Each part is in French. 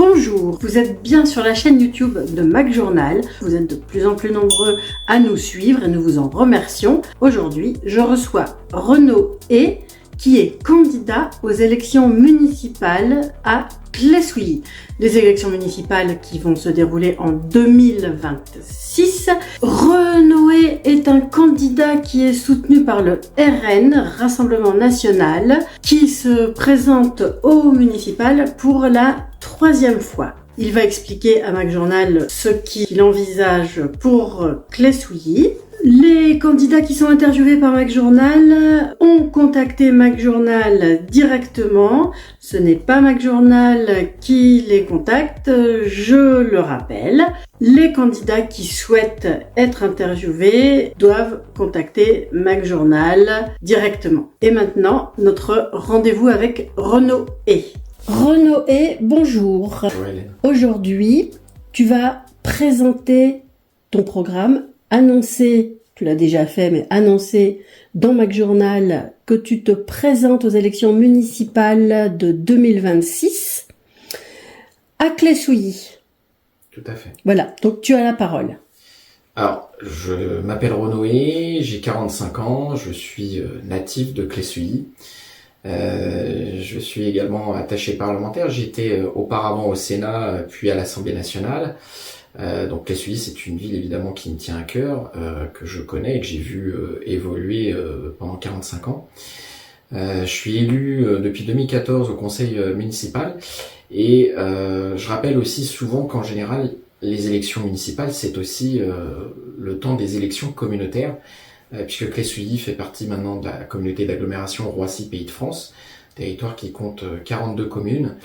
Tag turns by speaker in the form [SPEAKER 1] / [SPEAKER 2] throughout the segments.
[SPEAKER 1] Bonjour, vous êtes bien sur la chaîne YouTube de Mac Journal. Vous êtes de plus en plus nombreux à nous suivre et nous vous en remercions. Aujourd'hui, je reçois Renaud Hay, qui est candidat aux élections municipales à Claye-Souilly. Les élections municipales qui vont se dérouler en 2026. Renaud Hay est un candidat qui est soutenu par le RN, Rassemblement National, qui se présente au municipal pour la 3e fois. Il va expliquer à Mac Journal ce qu'il envisage pour Claye-Souilly. Les candidats qui sont interviewés par Mac Journal ont contacté Mac Journal directement. Ce n'est pas Mac Journal qui les contacte, je le rappelle. Les candidats qui souhaitent être interviewés doivent contacter Mac Journal directement. Et maintenant, notre rendez-vous avec Renaud Hay. Renaud Hay, bonjour.
[SPEAKER 2] Bonjour Hélène.
[SPEAKER 1] Aujourd'hui, tu vas présenter ton programme, annoncer, tu l'as déjà fait, mais annoncer dans Mac Journal que tu te présentes aux élections municipales de 2026 à Claye-Souilly.
[SPEAKER 2] Tout à fait.
[SPEAKER 1] Voilà, donc tu as la parole.
[SPEAKER 2] Alors, je m'appelle Renaud Hay, j'ai 45 ans, je suis natif de Claye-Souilly. Je suis également attaché parlementaire. J'étais auparavant au Sénat, puis à l'Assemblée nationale. Donc Claye-Souilly, c'est une ville évidemment qui me tient à cœur, que je connais et que j'ai vu évoluer pendant 45 ans. Je suis élu depuis 2014 au conseil municipal et je rappelle aussi souvent qu'en général, les élections municipales, c'est aussi le temps des élections communautaires, puisque Claye-Souilly fait partie maintenant de la communauté d'agglomération Roissy-Pays de France, territoire qui compte 42 communes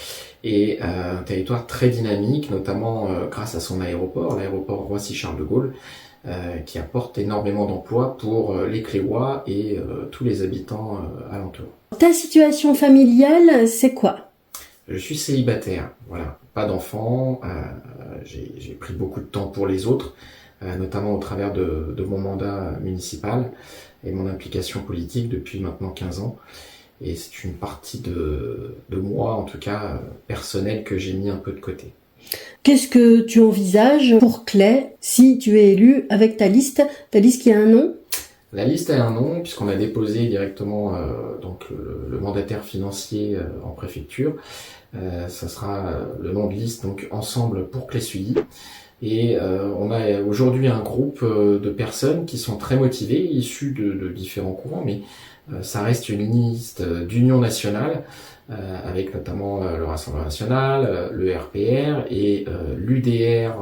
[SPEAKER 2] et un territoire très dynamique, notamment grâce à son aéroport, l'aéroport Roissy-Charles de Gaulle, qui apporte énormément d'emplois pour les Cléois et tous les habitants alentours.
[SPEAKER 1] Ta situation familiale, c'est quoi ?
[SPEAKER 2] Je suis célibataire, voilà, pas d'enfants, j'ai pris beaucoup de temps pour les autres, notamment au travers de mon mandat municipal et mon implication politique depuis maintenant 15 ans. Et c'est une partie de moi, en tout cas personnelle, que j'ai mis un peu de côté.
[SPEAKER 1] Qu'est-ce que tu envisages pour Claye si tu es élu avec ta liste qui a un nom ?
[SPEAKER 2] La liste a un nom puisqu'on a déposé directement donc le mandataire financier en préfecture. Ça sera le nom de liste donc Ensemble pour Claye-Souilly. Et on a aujourd'hui un groupe de personnes qui sont très motivées, issues de différents courants, mais ça reste une liste d'union nationale, avec notamment le Rassemblement national, le RPR et l'UDR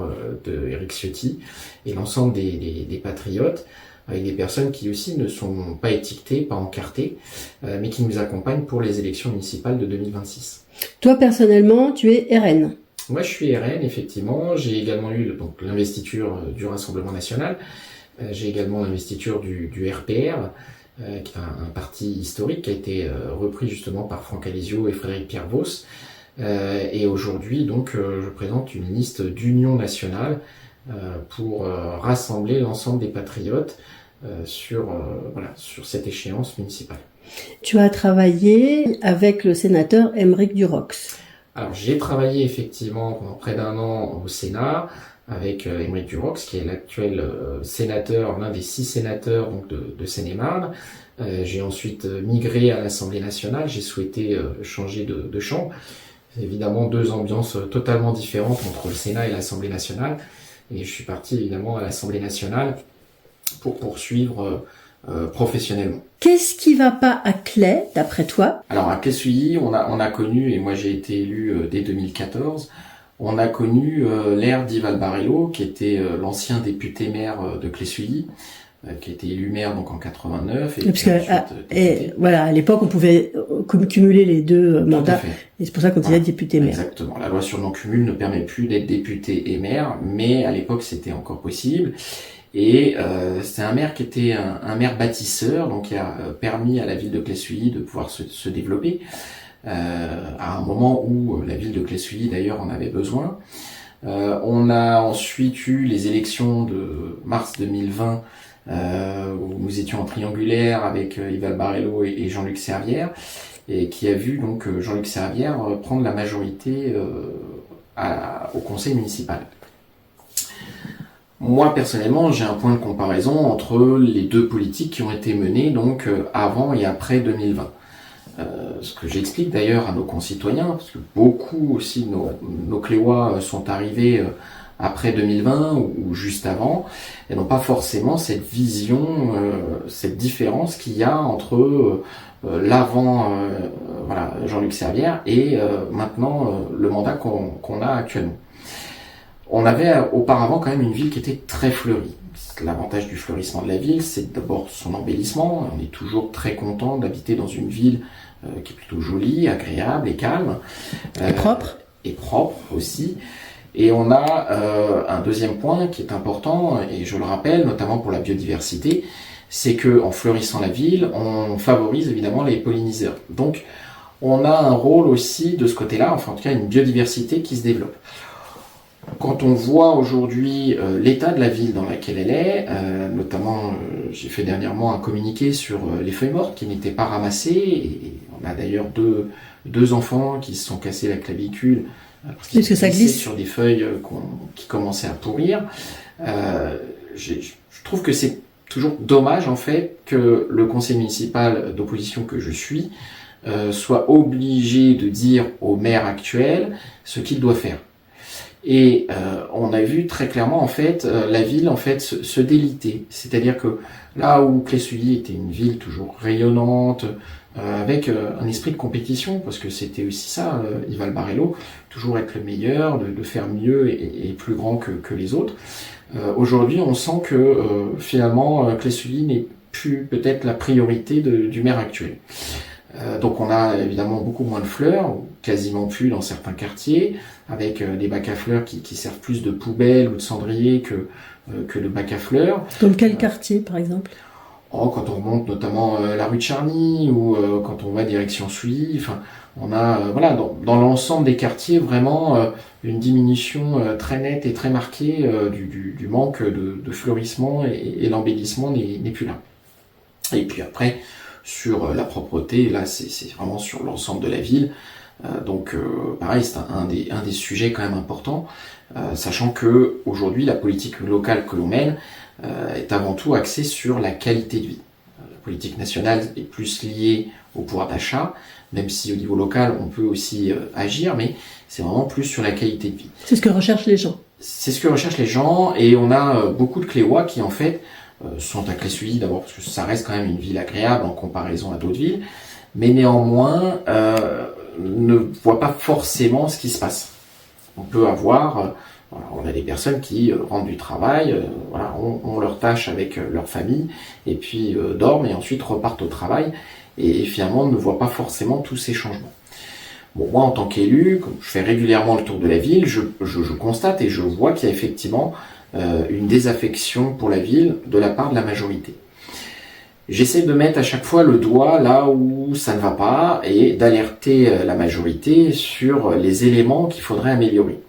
[SPEAKER 2] de Éric Ciotti, et l'ensemble des patriotes, avec des personnes qui aussi ne sont pas étiquetées, pas encartées, mais qui nous accompagnent pour les élections municipales de 2026. Toi,
[SPEAKER 1] personnellement, tu es RN.
[SPEAKER 2] Moi, je suis RN, effectivement. J'ai également eu donc l'investiture du Rassemblement national. J'ai également l'investiture du RPR, qui est un parti historique qui a été repris justement par Franck Alizio et Frédéric Pierre Vos. Et aujourd'hui, donc, je présente une liste d'union nationale pour rassembler l'ensemble des patriotes sur cette échéance municipale.
[SPEAKER 1] Tu as travaillé avec le sénateur Aymeric Durox.
[SPEAKER 2] Alors, j'ai travaillé effectivement pendant près d'1 an au Sénat avec Aymeric Durox, qui est l'actuel sénateur, l'un des 6 sénateurs donc de Seine-et-Marne. J'ai ensuite migré à l'Assemblée nationale, j'ai souhaité changer de champ. C'est évidemment 2 ambiances totalement différentes entre le Sénat et l'Assemblée nationale. Et je suis parti évidemment à l'Assemblée nationale pour poursuivre professionnellement.
[SPEAKER 1] Qu'est-ce qui va pas à Claye, d'après toi ?
[SPEAKER 2] Alors à Claye-Souilly, on a connu, et moi j'ai été élu dès 2014, on a connu l'ère d'Yves Albarello, qui était l'ancien député maire de Claye-Souilly, qui a été élu maire donc en 89.
[SPEAKER 1] Voilà, à l'époque on pouvait cumuler les 2 mandats, et c'est pour ça qu'on disait député maire.
[SPEAKER 2] Exactement, la loi sur le non-cumul ne permet plus d'être député et maire, mais à l'époque c'était encore possible. Et c'était un maire qui était un maire bâtisseur, donc qui a permis à la ville de Claye-Souilly de pouvoir se développer, à un moment où la ville de Claye-Souilly d'ailleurs en avait besoin. On a ensuite eu les élections de mars 2020, où nous étions en triangulaire avec Yves Albarello et Jean-Luc Servière, et qui a vu donc Jean-Luc Servière prendre la majorité au conseil municipal. Moi, personnellement, j'ai un point de comparaison entre les deux politiques qui ont été menées donc avant et après 2020. Ce que j'explique d'ailleurs à nos concitoyens, parce que beaucoup aussi nos Cléois sont arrivés après 2020 ou juste avant, et n'ont pas forcément cette vision, cette différence qu'il y a entre l'avant Jean-Luc Servière et maintenant le mandat qu'on a actuellement. On avait auparavant quand même une ville qui était très fleurie. L'avantage du fleurissement de la ville, c'est d'abord son embellissement. On est toujours très content d'habiter dans une ville qui est plutôt jolie, agréable et calme.
[SPEAKER 1] Et propre.
[SPEAKER 2] Et propre aussi. Et on a un deuxième point qui est important, et je le rappelle, notamment pour la biodiversité, c'est que en fleurissant la ville, on favorise évidemment les polliniseurs. Donc, on a un rôle aussi de ce côté-là, enfin en tout cas une biodiversité qui se développe. Quand on voit aujourd'hui l'état de la ville dans laquelle elle est, notamment j'ai fait dernièrement un communiqué sur les feuilles mortes qui n'étaient pas ramassées, et on a d'ailleurs deux enfants qui se sont cassés la clavicule parce qu'ils
[SPEAKER 1] ça glisse
[SPEAKER 2] sur des feuilles qui commençaient à pourrir. Je trouve que c'est toujours dommage en fait que le conseil municipal d'opposition que je suis soit obligé de dire au maire actuel ce qu'il doit faire. Et on a vu très clairement en fait la ville en fait se déliter. C'est-à-dire que là où Claye-Souilly était une ville toujours rayonnante, avec un esprit de compétition, parce que c'était aussi ça, Yval Barello, toujours être le meilleur, de faire mieux et plus grand que les autres. Aujourd'hui, on sent que finalement Claye-Souilly n'est plus peut-être la priorité du maire actuel. Donc on a évidemment beaucoup moins de fleurs, ou quasiment plus dans certains quartiers, avec des bacs à fleurs qui servent plus de poubelles ou de cendriers que de bacs à fleurs.
[SPEAKER 1] Dans quel quartier par exemple ?
[SPEAKER 2] Quand on remonte notamment la rue de Charny ou quand on va direction Souilly, enfin, on a dans l'ensemble des quartiers vraiment une diminution très nette et très marquée du manque de fleurissement et l'embellissement n'est plus là. Et puis après, sur la propreté, là c'est vraiment sur l'ensemble de la ville. Pareil, c'est un des sujets quand même importants, sachant que aujourd'hui la politique locale que l'on mène est avant tout axée sur la qualité de vie. La politique nationale est plus liée au pouvoir d'achat, même si au niveau local on peut aussi agir, mais c'est vraiment plus sur la qualité de vie.
[SPEAKER 1] C'est ce que recherchent les gens.
[SPEAKER 2] C'est ce que recherchent les gens, et on a beaucoup de Cléois qui en fait sont à Claye-Souilly d'abord parce que ça reste quand même une ville agréable en comparaison à d'autres villes, mais néanmoins ne voient pas forcément ce qui se passe. On peut avoir, on a des personnes qui rentrent du travail, ont leur tâche avec leur famille, et puis dorment et ensuite repartent au travail, et finalement ne voient pas forcément tous ces changements. Bon, moi en tant qu'élu, comme je fais régulièrement le tour de la ville, je constate et je vois qu'il y a effectivement une désaffection pour la ville de la part de la majorité. J'essaie de mettre à chaque fois le doigt là où ça ne va pas et d'alerter la majorité sur les éléments qu'il faudrait améliorer.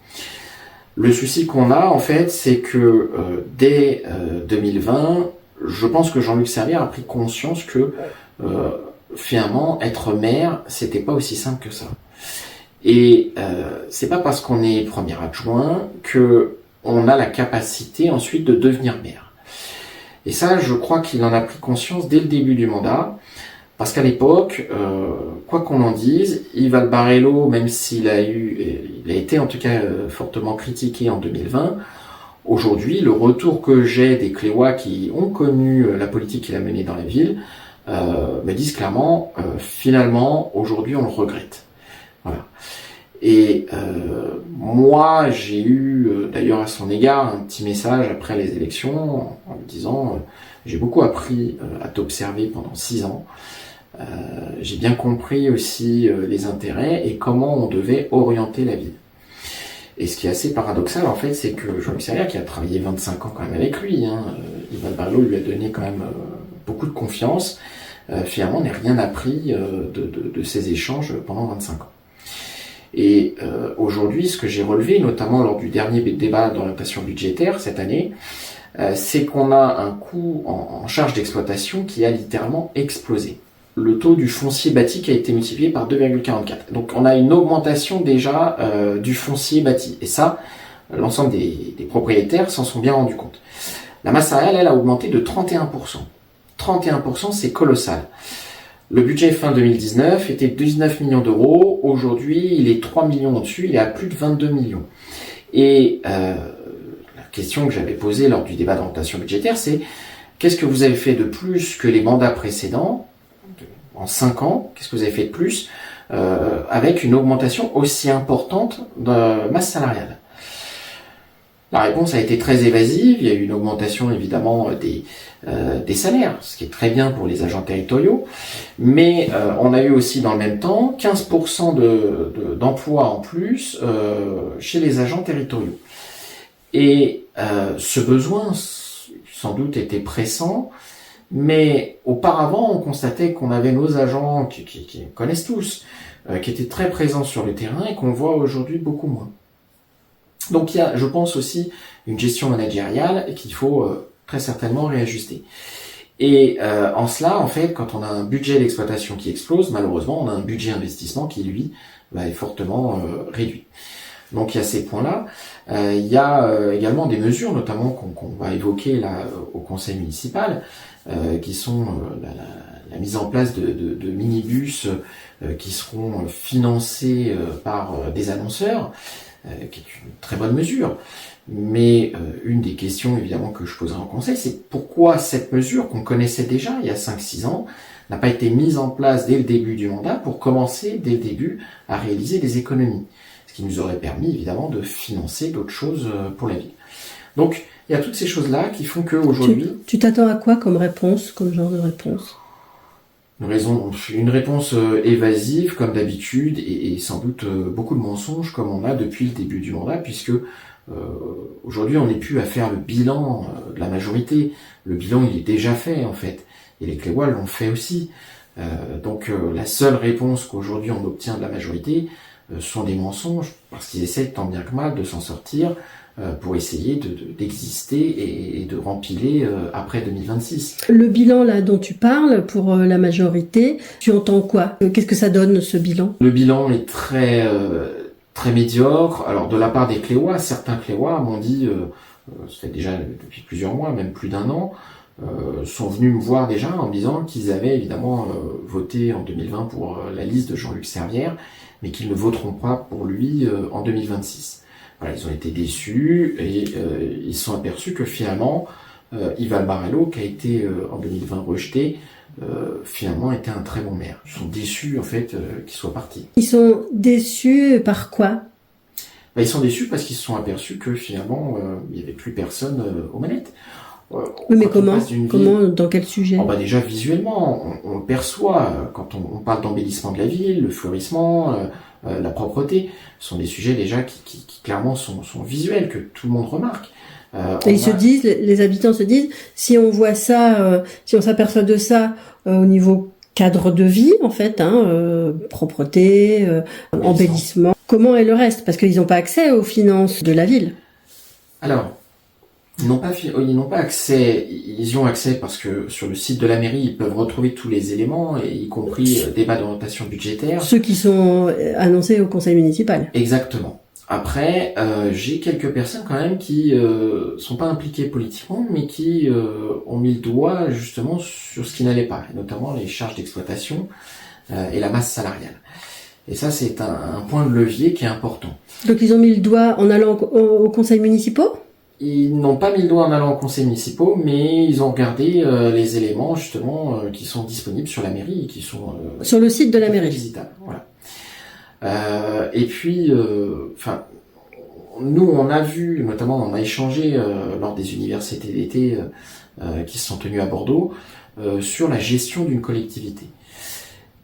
[SPEAKER 2] Le souci qu'on a en fait, c'est que dès 2020, je pense que Jean-Luc Servière a pris conscience que finalement être maire, c'était pas aussi simple que ça. Et c'est pas parce qu'on est premier adjoint que on a la capacité ensuite de devenir maire. Et ça, je crois qu'il en a pris conscience dès le début du mandat, parce qu'à l'époque, quoi qu'on en dise, Yval Barello, même il a été en tout cas fortement critiqué en 2020, aujourd'hui, le retour que j'ai des Cléois qui ont connu la politique qu'il a menée dans la ville, me disent clairement, finalement, aujourd'hui, on le regrette. Voilà. Et moi, j'ai eu d'ailleurs à son égard un petit message après les élections en me disant j'ai beaucoup appris à t'observer pendant 6 ans. J'ai bien compris aussi les intérêts et comment on devait orienter la ville. Et ce qui est assez paradoxal en fait, c'est que Jean-Luc Servière, qui a travaillé 25 ans quand même avec lui, Yval Barello lui a donné quand même beaucoup de confiance, finalement n'a rien appris de ces échanges pendant 25 ans. Et aujourd'hui, ce que j'ai relevé, notamment lors du dernier débat d'orientation budgétaire cette année, c'est qu'on a un coût en charge d'exploitation qui a littéralement explosé. le taux du foncier bâti qui a été multiplié par 2,44. Donc on a une augmentation déjà du foncier bâti. Et ça, l'ensemble des propriétaires s'en sont bien rendus compte. La masse salariale, elle a augmenté de 31%. 31%, c'est colossal. Le budget fin 2019 était 19 millions d'euros. Aujourd'hui, il est 3 millions au-dessus. Il est à plus de 22 millions. Et la question que j'avais posée lors du débat d'orientation budgétaire, c'est qu'est-ce que vous avez fait de plus que les mandats précédents en 5 ans? Qu'est-ce que vous avez fait de plus avec une augmentation aussi importante de masse salariale? La réponse a été très évasive. Il y a eu une augmentation évidemment des salaires, ce qui est très bien pour les agents territoriaux, mais on a eu aussi dans le même temps 15% d'emplois en plus chez les agents territoriaux. Et ce besoin sans doute était pressant, mais auparavant on constatait qu'on avait nos agents qui connaissent tous, qui étaient très présents sur le terrain et qu'on voit aujourd'hui beaucoup moins. Donc il y a, je pense aussi, une gestion managériale qu'il faut très certainement réajuster. Et en cela, en fait, quand on a un budget d'exploitation qui explose, malheureusement, on a un budget investissement qui, lui, est fortement réduit. Donc il y a ces points-là. Il y a également des mesures, notamment qu'on va évoquer là au conseil municipal, qui sont la mise en place de minibus qui seront financés par des annonceurs, qui est une très bonne mesure. Mais une des questions évidemment que je poserai en conseil, c'est pourquoi cette mesure qu'on connaissait déjà il y a 5-6 ans n'a pas été mise en place dès le début du mandat pour commencer dès le début à réaliser des économies. Ce qui nous aurait permis évidemment de financer d'autres choses pour la ville. Donc il y a toutes ces choses-là qui font qu'aujourd'hui...
[SPEAKER 1] Tu t'attends à quoi comme réponse, comme genre de réponse ?
[SPEAKER 2] Une réponse évasive comme d'habitude et sans doute beaucoup de mensonges comme on a depuis le début du mandat, puisque aujourd'hui on n'est plus à faire le bilan de la majorité. Le bilan il est déjà fait en fait, et les Cléois l'ont fait aussi. Donc la seule réponse qu'aujourd'hui on obtient de la majorité sont des mensonges, parce qu'ils essaient tant bien que mal de s'en sortir pour essayer d'exister et de rempiler après 2026.
[SPEAKER 1] Le bilan là dont tu parles pour la majorité, tu entends quoi ? Qu'est-ce que ça donne ce bilan ?
[SPEAKER 2] Le bilan est très médiocre. Alors de la part des Cléois, certains Cléois m'ont dit, ça fait déjà depuis plusieurs mois, même plus d'1 an, sont venus me voir déjà en me disant qu'ils avaient évidemment voté en 2020 pour la liste de Jean-Luc Servière, mais qu'ils ne voteront pas pour lui en 2026. Voilà, ils ont été déçus et ils se sont aperçus que finalement, Yvan Barello, qui a été en 2020 rejeté, finalement était un très bon maire. Ils sont déçus en fait qu'il soit parti.
[SPEAKER 1] Ils sont déçus par quoi ?
[SPEAKER 2] Ils sont déçus parce qu'ils se sont aperçus que finalement, il n'y avait plus personne aux manettes.
[SPEAKER 1] Oui, mais comment, dans quel sujet ?
[SPEAKER 2] Déjà visuellement, on le perçoit quand on parle d'embellissement de la ville, le fleurissement, la propreté. Ce sont des sujets déjà qui clairement sont visuels, que tout le monde remarque.
[SPEAKER 1] Et les habitants se disent, si on voit ça, si on s'aperçoit de ça au niveau cadre de vie, en fait, propreté, embellissement, comment est le reste ? Parce qu'ils n'ont pas accès aux finances de la ville.
[SPEAKER 2] Alors, ils n'ont pas accès, ils y ont accès parce que sur le site de la mairie, ils peuvent retrouver tous les éléments, y compris débat d'orientation budgétaire.
[SPEAKER 1] Ceux qui sont annoncés au conseil municipal.
[SPEAKER 2] Exactement. Après, j'ai quelques personnes quand même qui sont pas impliquées politiquement, mais qui ont mis le doigt justement sur ce qui n'allait pas, et notamment les charges d'exploitation et la masse salariale. Et ça, c'est un point de levier qui est important.
[SPEAKER 1] Donc ils ont mis le doigt en allant au conseil municipal ?
[SPEAKER 2] Ils n'ont pas mis le doigt en allant au conseil municipal, mais ils ont regardé les éléments justement qui sont disponibles sur la mairie et qui sont
[SPEAKER 1] sur le site de la mairie
[SPEAKER 2] visitables. Voilà. Et puis, nous on a vu, notamment on a échangé lors des universités d'été qui se sont tenues à Bordeaux sur la gestion d'une collectivité.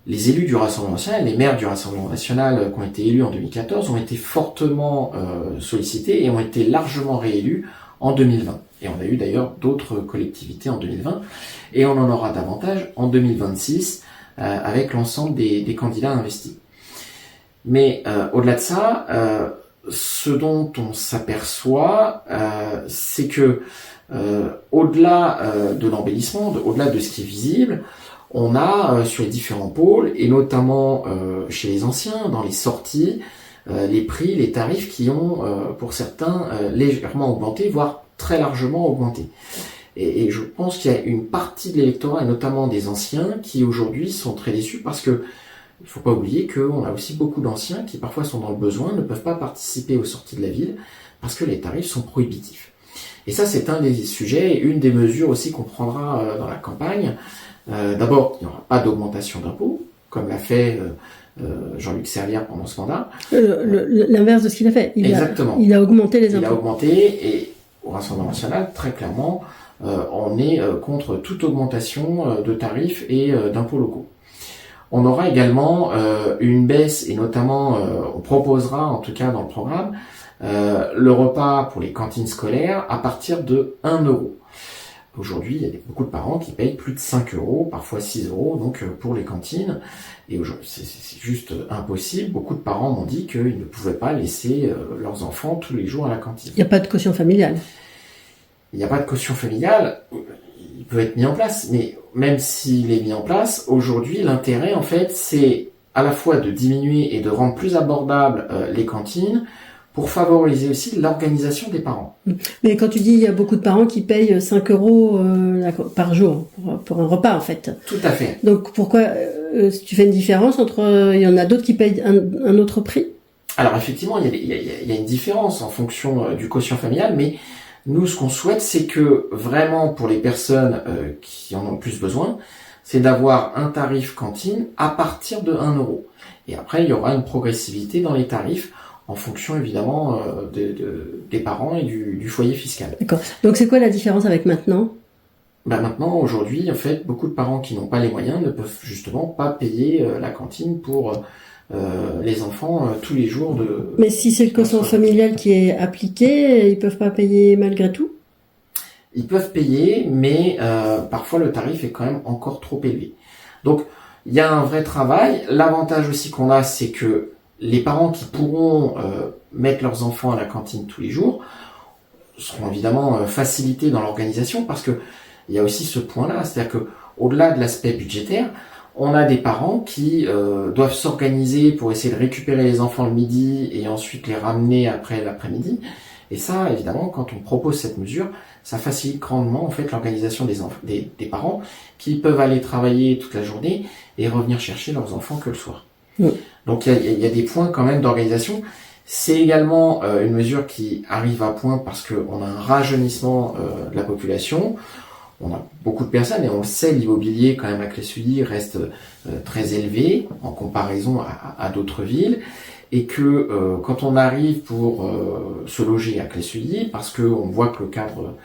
[SPEAKER 2] Les élus du Rassemblement national, les maires du Rassemblement national qui ont été élus en 2014 ont été fortement sollicités et ont été largement réélus en 2020. Et on a eu d'ailleurs d'autres collectivités en 2020 et on en aura davantage en 2026 avec l'ensemble des candidats investis. Mais au-delà de ça, ce dont on s'aperçoit, c'est que au-delà de l'embellissement, au-delà de ce qui est visible, On a sur les différents pôles, et notamment chez les anciens, dans les sorties, les prix, les tarifs qui ont, pour certains, légèrement augmenté, voire très largement augmenté. Et je pense qu'il y a une partie de l'électorat, et notamment des anciens, qui aujourd'hui sont très déçus parce que il faut pas oublier qu'on a aussi beaucoup d'anciens qui parfois sont dans le besoin, ne peuvent pas participer aux sorties de la ville parce que les tarifs sont prohibitifs. Et ça, c'est un des sujets et une des mesures aussi qu'on prendra dans la campagne. D'abord, il n'y aura pas d'augmentation d'impôts, comme l'a fait Jean-Luc Servière pendant ce mandat.
[SPEAKER 1] L'inverse de ce qu'il a fait.
[SPEAKER 2] Exactement.
[SPEAKER 1] Il a augmenté les impôts.
[SPEAKER 2] Il a augmenté, et au Rassemblement national, très clairement, on est contre toute augmentation de tarifs et d'impôts locaux. On aura également une baisse, et notamment, on proposera, en tout cas dans le programme, le repas pour les cantines scolaires à partir de 1 euro. Aujourd'hui, il y a beaucoup de parents qui payent plus de 5 euros, parfois 6 euros, donc pour les cantines. Et aujourd'hui, c'est juste impossible. Beaucoup de parents m'ont dit qu'ils ne pouvaient pas laisser leurs enfants tous les jours à la cantine.
[SPEAKER 1] Il n'y a pas de quotient familial.
[SPEAKER 2] Il n'y a pas de quotient familial. Il peut être mis en place, mais même s'il est mis en place, aujourd'hui, l'intérêt, en fait, c'est à la fois de diminuer et de rendre plus abordables les cantines, pour favoriser aussi l'organisation des parents.
[SPEAKER 1] Mais quand tu dis il y a beaucoup de parents qui payent 5 euros par jour pour un repas, en fait.
[SPEAKER 2] Tout à fait.
[SPEAKER 1] Donc pourquoi tu fais une différence entre... il y en a d'autres qui payent un autre prix?
[SPEAKER 2] Alors effectivement, il y a une différence en fonction du quotient familial, mais nous, ce qu'on souhaite, c'est que vraiment pour les personnes qui en ont le plus besoin, c'est d'avoir un tarif cantine à partir de 1 euro. Et après, il y aura une progressivité dans les tarifs, en fonction évidemment des parents et du foyer fiscal.
[SPEAKER 1] D'accord. Donc c'est quoi la différence avec maintenant?
[SPEAKER 2] Maintenant, aujourd'hui, en fait, beaucoup de parents qui n'ont pas les moyens ne peuvent justement pas payer la cantine pour les enfants tous les jours de...
[SPEAKER 1] Mais si c'est le quotient familial qui est appliqué, ils peuvent pas payer malgré tout?
[SPEAKER 2] Ils peuvent payer, mais parfois le tarif est quand même encore trop élevé. Donc, il y a un vrai travail. L'avantage aussi qu'on a, c'est que les parents qui pourront mettre leurs enfants à la cantine tous les jours seront évidemment facilités dans l'organisation, parce que il y a aussi ce point-là, c'est-à-dire que au-delà de l'aspect budgétaire, on a des parents qui doivent s'organiser pour essayer de récupérer les enfants le midi et ensuite les ramener après l'après-midi. Et ça, évidemment, quand on propose cette mesure, ça facilite grandement en fait l'organisation des parents qui peuvent aller travailler toute la journée et revenir chercher leurs enfants que le soir. Oui. Donc il y a des points quand même d'organisation. C'est également une mesure qui arrive à point parce qu'on a un rajeunissement de la population. On a beaucoup de personnes, et on le sait, l'immobilier quand même à Clé-Sully reste très élevé en comparaison à d'autres villes, et que quand on arrive pour se loger à Clé-Sully, parce qu'on voit que le cadre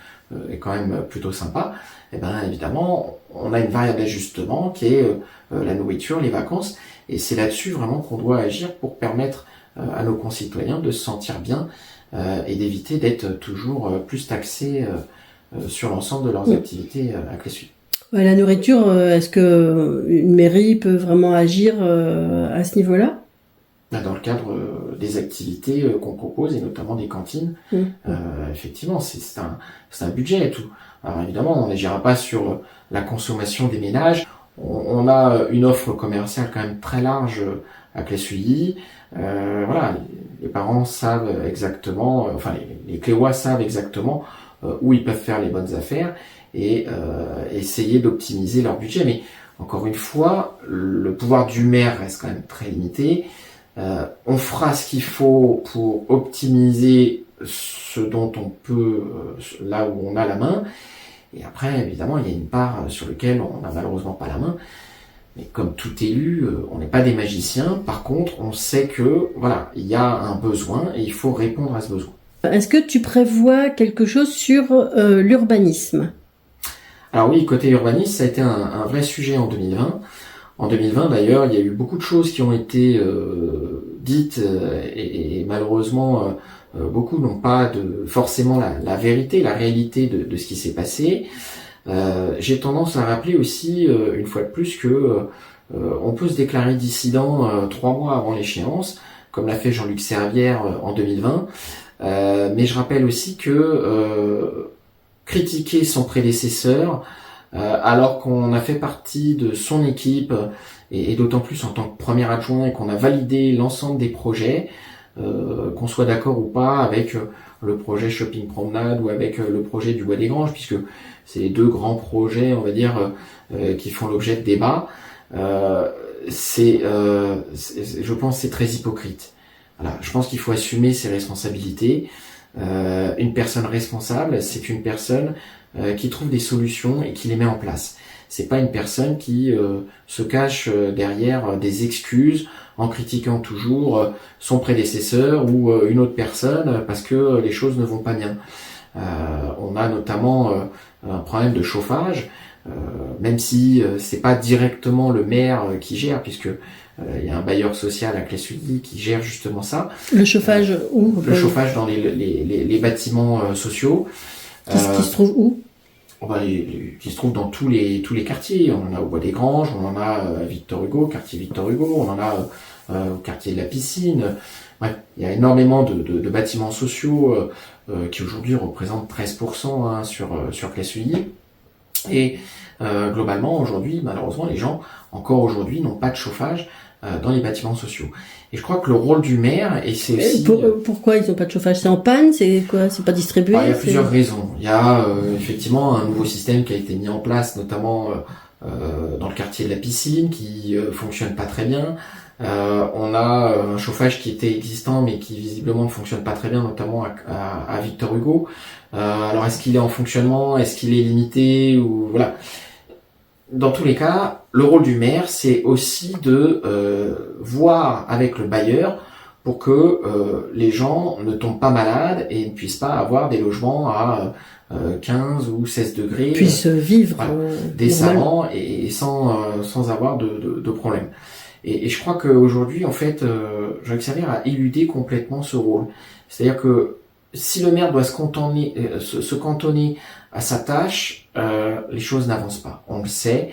[SPEAKER 2] est quand même plutôt sympa, et bien évidemment on a une variable d'ajustement qui est la nourriture, les vacances. Et c'est là-dessus vraiment qu'on doit agir pour permettre à nos concitoyens de se sentir bien et d'éviter d'être toujours plus taxés sur l'ensemble de leurs activités à Clé-Sully.
[SPEAKER 1] La nourriture, est-ce que une mairie peut vraiment agir à ce niveau-là?
[SPEAKER 2] Dans le cadre des activités qu'on propose, et notamment des cantines, effectivement, c'est un budget et tout. Alors évidemment, on n'agira pas sur la consommation des ménages. On a une offre commerciale quand même très large à Clé-Sully. Voilà, les parents savent exactement, enfin les Cléois savent exactement où ils peuvent faire les bonnes affaires et essayer d'optimiser leur budget. Mais encore une fois, le pouvoir du maire reste quand même très limité. On fera ce qu'il faut pour optimiser ce dont on peut, là où on a la main. Et après, évidemment, il y a une part sur laquelle on n'a malheureusement pas la main. Mais comme tout élu, on n'est pas des magiciens. Par contre, on sait que voilà, il y a un besoin et il faut répondre à ce besoin.
[SPEAKER 1] Est-ce que tu prévois quelque chose sur l'urbanisme?
[SPEAKER 2] Alors oui, côté urbanisme, ça a été un vrai sujet en 2020. En 2020, d'ailleurs, il y a eu beaucoup de choses qui ont été dites et malheureusement, beaucoup n'ont pas forcément la vérité, la réalité de ce qui s'est passé. J'ai tendance à rappeler aussi, une fois de plus, que on peut se déclarer dissident 3 mois avant l'échéance, comme l'a fait Jean-Luc Servière en 2020. Mais je rappelle aussi que critiquer son prédécesseur, alors qu'on a fait partie de son équipe, et d'autant plus en tant que premier adjoint, et qu'on a validé l'ensemble des projets, qu'on soit d'accord ou pas avec le projet Shopping Promenade ou avec le projet du Bois des Granges, puisque c'est les deux grands projets, on va dire, qui font l'objet de débats. Je pense, c'est très hypocrite. Voilà, je pense qu'il faut assumer ses responsabilités. Une personne responsable, c'est une personne qui trouve des solutions et qui les met en place. C'est pas une personne qui se cache derrière des excuses en critiquant toujours son prédécesseur ou une autre personne parce que les choses ne vont pas bien. On a notamment un problème de chauffage, même si c'est pas directement le maire qui gère, puisque il y a un bailleur social à Clé-Sully qui gère justement ça.
[SPEAKER 1] Le chauffage où?
[SPEAKER 2] Le chauffage dans les bâtiments sociaux.
[SPEAKER 1] Qui se trouve où?
[SPEAKER 2] Qui se trouve dans tous les quartiers. On en a au Bois des Granges, on en a à Victor Hugo, quartier Victor Hugo, on en a au quartier de la Piscine. Bref, il y a énormément de bâtiments sociaux qui aujourd'hui représentent 13% sur Clé-Sully. Et globalement, aujourd'hui, malheureusement, les gens, encore aujourd'hui, n'ont pas de chauffage dans les bâtiments sociaux. Et je crois que le rôle du maire, et c'est aussi...
[SPEAKER 1] Pourquoi ils n'ont pas de chauffage? C'est en panne? C'est quoi? C'est pas distribué?
[SPEAKER 2] Il y a plusieurs raisons. Il y a effectivement un nouveau système qui a été mis en place, notamment dans le quartier de la Piscine, qui fonctionne pas très bien. On a un chauffage qui était existant, mais qui visiblement ne fonctionne pas très bien, notamment à Victor Hugo. Alors est-ce qu'il est en fonctionnement? Est-ce qu'il est limité? Ou voilà. Dans tous les cas, le rôle du maire, c'est aussi de voir avec le bailleur pour que les gens ne tombent pas malades et ne puissent pas avoir des logements à 15 ou 16 degrés.
[SPEAKER 1] Puissent vivre
[SPEAKER 2] décemment et sans avoir de problème. Et je crois qu'aujourd'hui, en fait, Jean-Luc Servère a éludé complètement ce rôle. C'est-à-dire que si le maire doit se cantonner à sa tâche, les choses n'avancent pas. On le sait.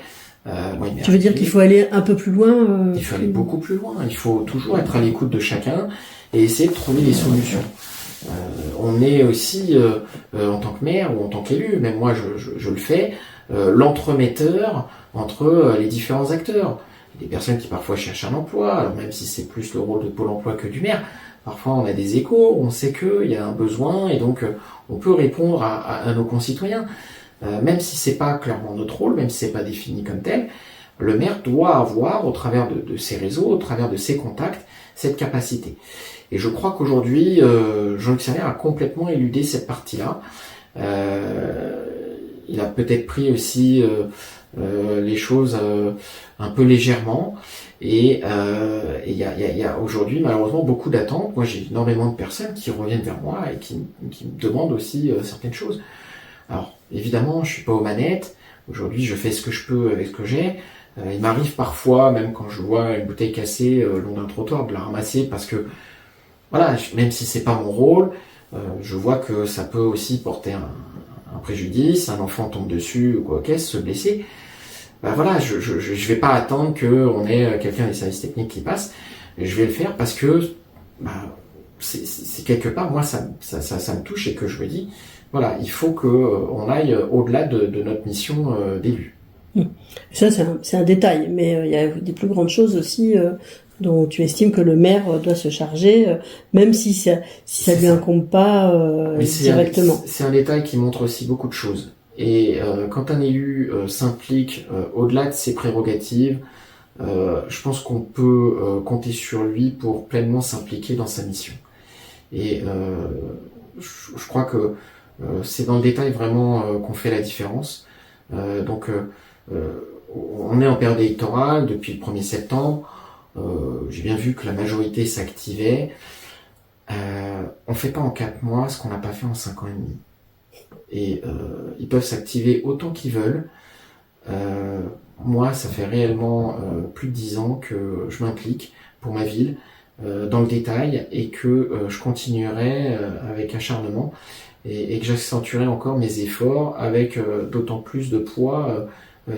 [SPEAKER 1] Tu veux dire qu'il faut aller un peu plus loin?
[SPEAKER 2] Il faut aller beaucoup plus loin. Il faut toujours être à l'écoute de chacun et essayer de trouver des solutions. On est aussi, en tant que maire ou en tant qu'élu, même moi je le fais, l'entremetteur entre les différents acteurs. Il y a des personnes qui parfois cherchent un emploi, alors même si c'est plus le rôle de Pôle emploi que du maire, parfois on a des échos, on sait qu'il y a un besoin et donc on peut répondre à nos concitoyens. Même si c'est pas clairement notre rôle, même si c'est pas défini comme tel, le maire doit avoir, au travers de ses réseaux, au travers de ses contacts, cette capacité. Et je crois qu'aujourd'hui, Jean-Luc Servère a complètement éludé cette partie-là. Il a peut-être pris aussi les choses un peu légèrement. Et il y a aujourd'hui malheureusement beaucoup d'attentes. Moi, j'ai énormément de personnes qui reviennent vers moi et qui me demandent aussi certaines choses. Alors, évidemment, je suis pas aux manettes. Aujourd'hui, je fais ce que je peux avec ce que j'ai. Il m'arrive parfois, même quand je vois une bouteille cassée le long d'un trottoir, de la ramasser parce que, voilà, même si c'est pas mon rôle, je vois que ça peut aussi porter un préjudice. Un enfant tombe dessus ou quoi qu'est-ce, se blesser. Ben voilà, je vais pas attendre qu'on ait quelqu'un des services techniques qui passe. Je vais le faire parce que, c'est quelque part, moi, ça me touche et que je me dis, voilà, il faut qu'on aille au-delà de notre mission d'élu.
[SPEAKER 1] Ça, c'est un détail, mais il y a des plus grandes choses aussi dont tu estimes que le maire doit se charger, même si ça lui incombe pas directement.
[SPEAKER 2] C'est un détail qui montre aussi beaucoup de choses. Et quand un élu s'implique au-delà de ses prérogatives, je pense qu'on peut compter sur lui pour pleinement s'impliquer dans sa mission. Et je crois que c'est dans le détail vraiment qu'on fait la différence. Donc on est en période électorale depuis le 1er septembre. J'ai bien vu que la majorité s'activait. On fait pas en 4 mois ce qu'on n'a pas fait en 5 ans et demi. Et ils peuvent s'activer autant qu'ils veulent. Moi, ça fait réellement plus de 10 ans que je m'implique pour ma ville dans le détail et que je continuerai avec acharnement et que j'accentuerai encore mes efforts avec d'autant plus de poids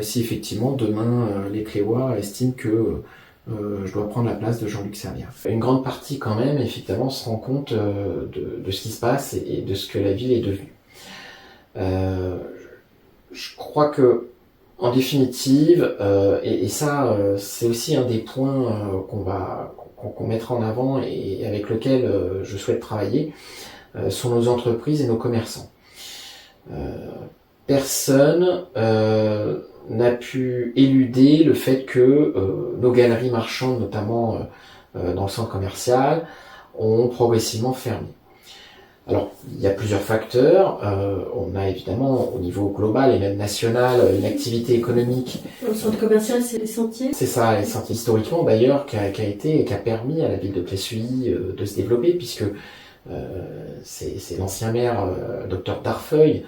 [SPEAKER 2] si effectivement demain les Cléois estiment que je dois prendre la place de Jean-Luc Servère. Une grande partie quand même, effectivement, se rend compte de ce qui se passe et de ce que la ville est devenue. Je crois que En définitive, et ça, c'est aussi un des points qu'on mettra en avant et avec lequel je souhaite travailler, sont nos entreprises et nos commerçants. Personne n'a pu éluder le fait que nos galeries marchandes, notamment dans le centre commercial, ont progressivement fermé. Alors, il y a plusieurs facteurs. On a évidemment, au niveau global et même national, une activité économique.
[SPEAKER 1] Le centre commercial, c'est les sentiers? C'est
[SPEAKER 2] ça, les sentiers historiquement d'ailleurs, qui a permis à la ville de Plessuilly de se développer, puisque c'est l'ancien maire, Dr Darfeuille,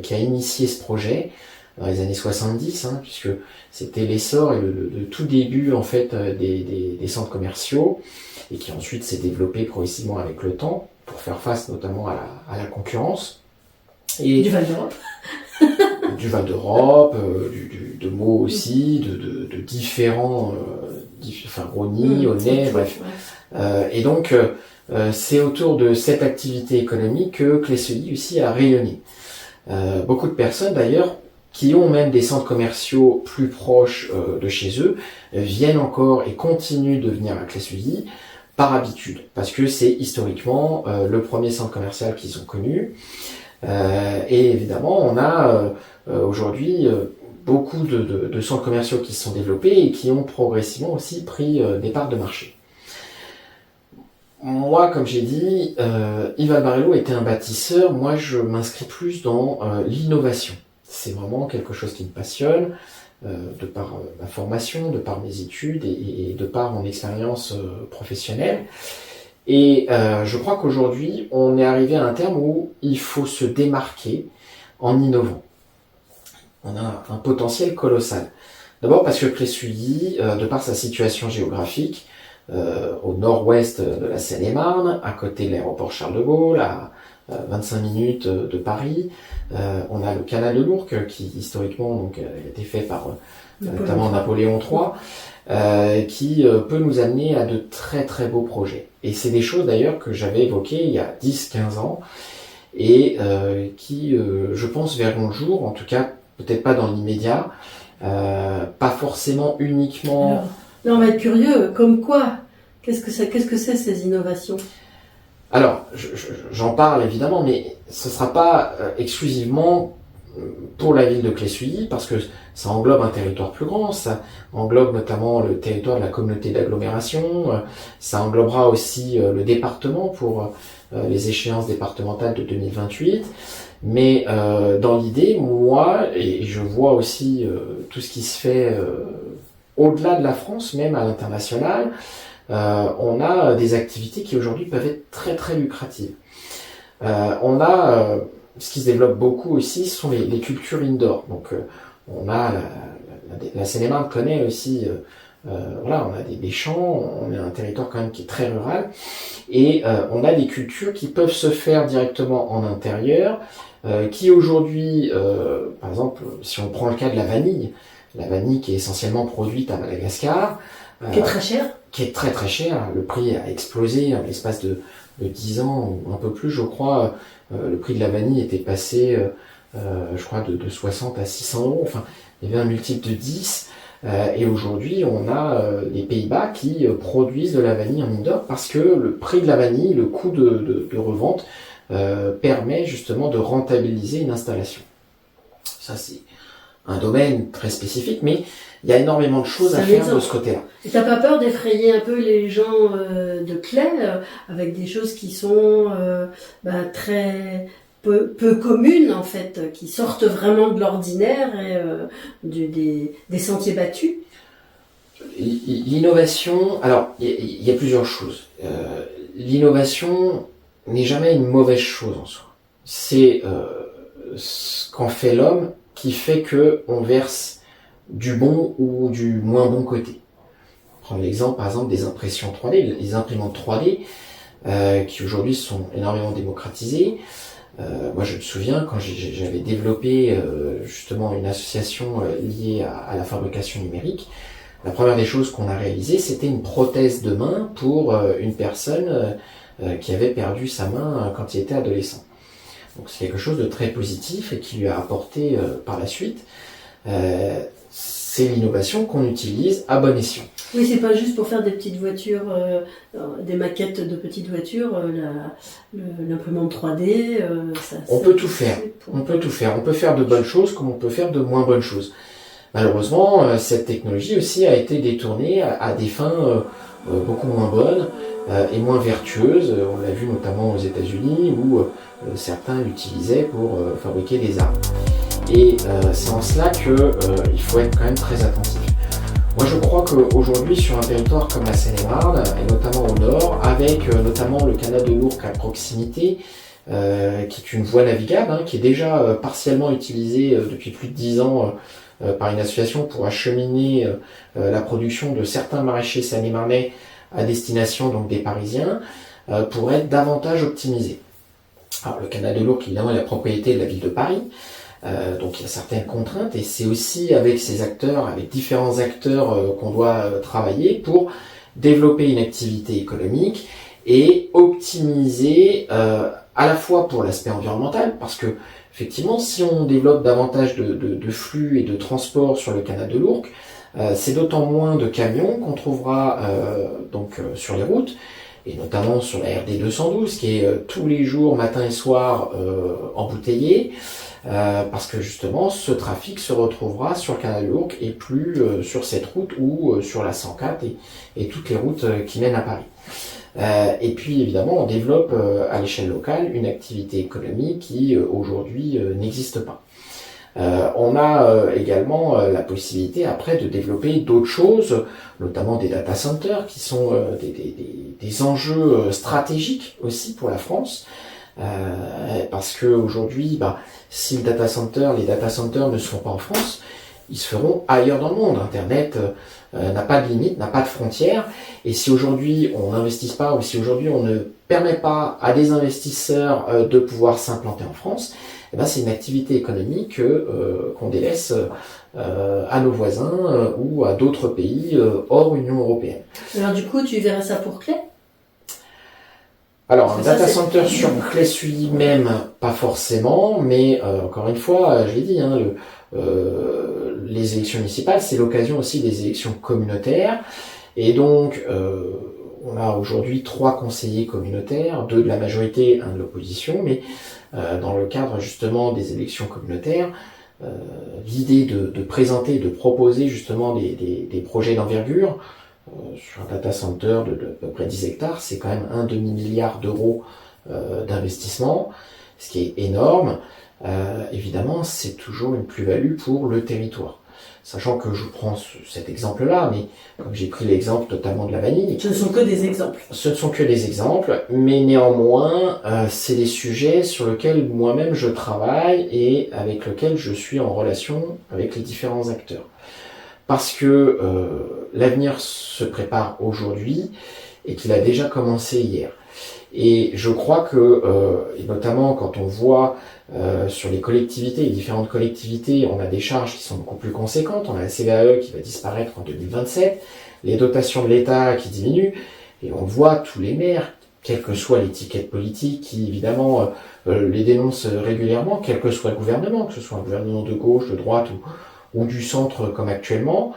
[SPEAKER 2] qui a initié ce projet dans les années 70, puisque c'était l'essor et le tout début en fait des centres commerciaux, et qui ensuite s'est développé progressivement avec le temps, pour faire face notamment à la concurrence.
[SPEAKER 1] Et du Val d'Europe.
[SPEAKER 2] Du Val d'Europe, de Meaux aussi, de différents, Rosny, Aulnay, bref. Et donc, c'est autour de cette activité économique que Plessuilly aussi a rayonné. Beaucoup de personnes d'ailleurs, qui ont même des centres commerciaux plus proches de chez eux, viennent encore et continuent de venir à Plessuilly, par habitude, parce que c'est historiquement le premier centre commercial qu'ils ont connu. Et évidemment, on a aujourd'hui beaucoup de centres commerciaux qui se sont développés et qui ont progressivement aussi pris des parts de marché. Moi, comme j'ai dit, Yves Albarello était un bâtisseur. Moi, je m'inscris plus dans l'innovation. C'est vraiment quelque chose qui me passionne. De par ma formation, de par mes études et de par mon expérience professionnelle. Et je crois qu'aujourd'hui, on est arrivé à un terme où il faut se démarquer en innovant. On a un potentiel colossal. D'abord parce que Plessuilly, de par sa situation géographique, au nord-ouest de la Seine-et-Marne, à côté de l'aéroport Charles de Gaulle, à 25 minutes de Paris. On a le canal de l'Ourcq qui historiquement donc, a été fait par notamment Napoléon III, qui peut nous amener à de très très beaux projets. Et c'est des choses d'ailleurs que j'avais évoquées il y a 10-15 ans et qui, je pense, verront le jour, en tout cas peut-être pas dans l'immédiat, pas forcément uniquement...
[SPEAKER 1] Alors, là on va être curieux, comme quoi? Qu'est-ce que c'est ces innovations?
[SPEAKER 2] Alors, j'en parle évidemment, mais ce ne sera pas exclusivement pour la ville de Plessuilly, parce que ça englobe un territoire plus grand, ça englobe notamment le territoire de la communauté d'agglomération, ça englobera aussi le département pour les échéances départementales de 2028, mais dans l'idée, moi, et je vois aussi tout ce qui se fait au-delà de la France, même à l'international, on a des activités qui aujourd'hui peuvent être très très lucratives. On a ce qui se développe beaucoup aussi, ce sont les cultures indoor. Donc on a la Seine-et-Marne connaît aussi, voilà, on a des champs, on est un territoire quand même qui est très rural, et on a des cultures qui peuvent se faire directement en intérieur, qui aujourd'hui, par exemple, si on prend le cas de la vanille qui est essentiellement produite à Madagascar,
[SPEAKER 1] qui est très chère.
[SPEAKER 2] Qui est très très cher. Le prix a explosé en l'espace de 10 ans ou un peu plus, je crois. Le prix de la vanille était passé, je crois, de 60 à 600 euros. Enfin, il y avait un multiple de 10. Et aujourd'hui, on a les Pays-Bas qui produisent de la vanille en indoor parce que le prix de la vanille, le coût de revente, permet justement de rentabiliser une installation. Ça, c'est un domaine très spécifique, mais il y a énormément de choses à faire de ce côté-là.
[SPEAKER 1] Et t'as pas peur d'effrayer un peu les gens de Claye avec des choses qui sont très peu communes en fait, qui sortent vraiment de l'ordinaire et des sentiers battus?
[SPEAKER 2] L'innovation, alors il y a plusieurs choses. L'innovation n'est jamais une mauvaise chose en soi. C'est ce qu'en fait l'homme qui fait que on verse du bon ou du moins bon côté. Prendre l'exemple par exemple des impressions 3D, les imprimantes 3D qui aujourd'hui sont énormément démocratisées. Moi je me souviens quand j'avais développé justement une association liée à la fabrication numérique, la première des choses qu'on a réalisées c'était une prothèse de main pour une personne qui avait perdu sa main quand il était adolescent. Donc c'est quelque chose de très positif et qui lui a apporté par la suite c'est l'innovation qu'on utilise à bon escient.
[SPEAKER 1] Oui, c'est pas juste pour faire des petites voitures, des maquettes de petites voitures, l'imprimante 3D.
[SPEAKER 2] On peut tout faire. On peut tout faire. On peut faire de bonnes choses comme on peut faire de moins bonnes choses. Malheureusement, cette technologie aussi a été détournée à des fins beaucoup moins bonnes et moins vertueuses. On l'a vu notamment aux États-Unis où certains l'utilisaient pour fabriquer des armes. Et c'est en cela qu'il faut être quand même très attentif. Moi je crois qu'aujourd'hui sur un territoire comme la Seine-et-Marne, et notamment au nord, avec notamment le canal de l'Ourcq à proximité, qui est une voie navigable, qui est déjà partiellement utilisée depuis plus de 10 ans par une association pour acheminer la production de certains maraîchers seine-et-marnais à destination donc des Parisiens, pour être davantage optimisé. Alors le canal de l'Ourcq évidemment est la propriété de la ville de Paris, donc il y a certaines contraintes et c'est aussi avec ces acteurs, avec différents acteurs qu'on doit travailler pour développer une activité économique et optimiser à la fois pour l'aspect environnemental, parce que effectivement si on développe davantage de flux et de transport sur le canal de l'Ourcq, c'est d'autant moins de camions qu'on trouvera sur les routes, et notamment sur la RD 212 qui est tous les jours, matin et soir, embouteillée, parce que justement ce trafic se retrouvera sur le canal de l'Ourcq et plus sur cette route ou sur la 104 et toutes les routes qui mènent à Paris. Et puis évidemment on développe à l'échelle locale une activité économique qui aujourd'hui n'existe pas. On a également la possibilité après de développer d'autres choses, notamment des data centers qui sont des enjeux stratégiques aussi pour la France, parce que aujourd'hui, si les data centers ne se font pas en France, ils se feront ailleurs dans le monde. Internet n'a pas de limite, n'a pas de frontières, et si aujourd'hui on n'investit pas ou si aujourd'hui on ne permet pas à des investisseurs de pouvoir s'implanter en France, c'est une activité économique qu'on délaisse à nos voisins ou à d'autres pays hors Union européenne.
[SPEAKER 1] Alors du coup, tu verrais ça pour Claye ?
[SPEAKER 2] Alors, un data center sur Claye-Souilly même, pas forcément, mais encore une fois, je l'ai dit, les élections municipales, c'est l'occasion aussi des élections communautaires, et donc on a aujourd'hui 3 conseillers communautaires, 2 de la majorité, 1 de l'opposition, mais dans le cadre justement des élections communautaires, l'idée de présenter, de proposer justement des projets d'envergure sur un data center de à peu près 10 hectares, c'est quand même un demi-milliard d'euros d'investissement, ce qui est énorme. Évidemment, c'est toujours une plus-value pour le territoire. Sachant que je prends cet exemple-là, mais comme j'ai pris l'exemple notamment de la vanille...
[SPEAKER 1] Ce ne sont que des exemples.
[SPEAKER 2] Ce ne sont que des exemples, mais néanmoins, c'est des sujets sur lesquels moi-même je travaille et avec lesquels je suis en relation avec les différents acteurs. Parce que l'avenir se prépare aujourd'hui et qu'il a déjà commencé hier. Et je crois que, et notamment quand on voit sur les collectivités, les différentes collectivités, on a des charges qui sont beaucoup plus conséquentes. On a la CVAE qui va disparaître en 2027, les dotations de l'État qui diminuent, et on voit tous les maires, quelle que soit l'étiquette politique, qui évidemment les dénoncent régulièrement, quel que soit le gouvernement, que ce soit un gouvernement de gauche, de droite ou du centre comme actuellement.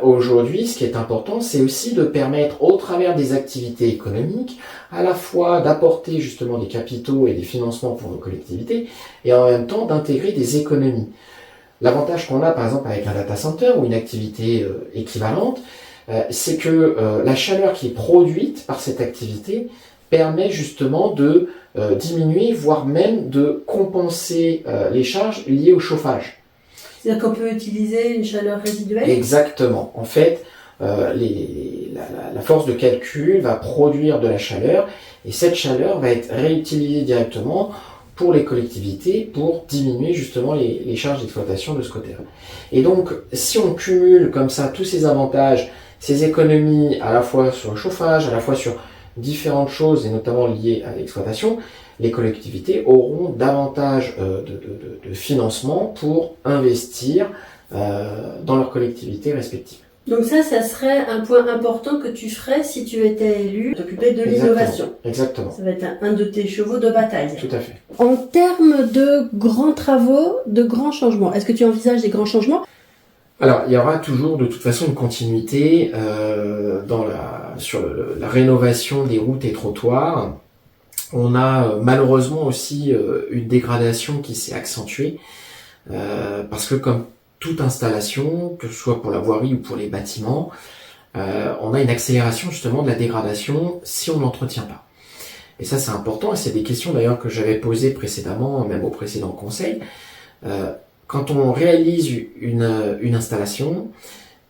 [SPEAKER 2] Aujourd'hui, ce qui est important, c'est aussi de permettre, au travers des activités économiques, à la fois d'apporter justement des capitaux et des financements pour nos collectivités, et en même temps d'intégrer des économies. L'avantage qu'on a, par exemple, avec un data center ou une activité équivalente, c'est que la chaleur qui est produite par cette activité permet justement de diminuer, voire même de compenser les charges liées au chauffage.
[SPEAKER 1] C'est-à-dire qu'on peut utiliser une chaleur résiduelle ?
[SPEAKER 2] Exactement. En fait, la force de calcul va produire de la chaleur et cette chaleur va être réutilisée directement pour les collectivités pour diminuer justement les charges d'exploitation de ce côté-là. Et donc, si on cumule comme ça tous ces avantages, ces économies à la fois sur le chauffage, à la fois sur différentes choses et notamment liées à l'exploitation, les collectivités auront davantage de financement pour investir dans leurs collectivités respectives.
[SPEAKER 1] Donc ça serait un point important que tu ferais si tu étais élu, t'occuper de l'innovation.
[SPEAKER 2] Exactement.
[SPEAKER 1] Ça va être un de tes chevaux de bataille.
[SPEAKER 2] Tout à fait.
[SPEAKER 1] En termes de grands travaux, de grands changements, est-ce que tu envisages des grands changements?
[SPEAKER 2] Alors, il y aura toujours de toute façon une continuité sur la rénovation des routes et trottoirs. On a malheureusement aussi une dégradation qui s'est accentuée parce que comme toute installation, que ce soit pour la voirie ou pour les bâtiments, on a une accélération justement de la dégradation si on n'entretient pas. Et ça c'est important et c'est des questions d'ailleurs que j'avais posées précédemment, même au précédent conseil. Quand on réalise une installation,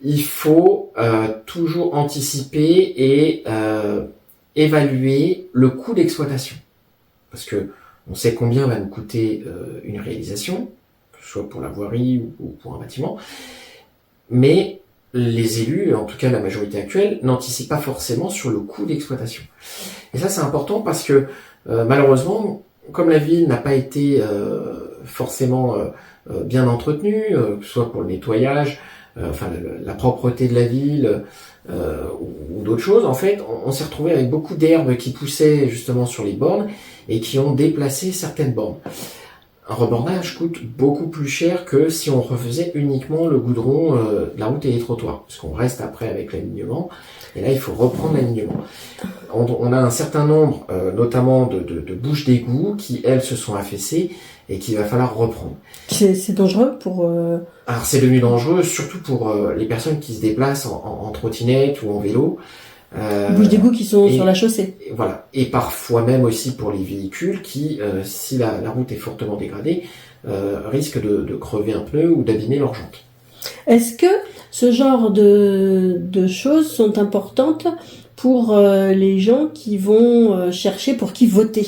[SPEAKER 2] il faut toujours anticiper et évaluer le coût d'exploitation. Parce que on sait combien va nous coûter une réalisation, que ce soit pour la voirie ou pour un bâtiment, mais les élus, en tout cas la majorité actuelle, n'anticipent pas forcément sur le coût d'exploitation. Et ça c'est important parce que malheureusement, comme la ville n'a pas été forcément bien entretenue, que ce soit pour le nettoyage, la propreté de la ville ou d'autres choses, en fait, on s'est retrouvé avec beaucoup d'herbes qui poussaient justement sur les bornes et qui ont déplacé certaines bornes. Un rebornage coûte beaucoup plus cher que si on refaisait uniquement le goudron de la route et les trottoirs, parce qu'on reste après avec l'alignement, et là il faut reprendre l'alignement. On a un certain nombre, notamment de bouches d'égout, qui elles se sont affaissées et qu'il va falloir reprendre.
[SPEAKER 1] C'est dangereux pour...
[SPEAKER 2] Alors c'est devenu dangereux, surtout pour les personnes qui se déplacent en trottinette ou en vélo.
[SPEAKER 1] Bouches d'égout qui sont sur la chaussée.
[SPEAKER 2] Voilà. Et parfois même aussi pour les véhicules qui, si la route est fortement dégradée, risquent de crever un pneu ou d'abîmer leur jante.
[SPEAKER 1] Est-ce que ce genre de choses sont importantes pour les gens qui vont chercher pour qui voter?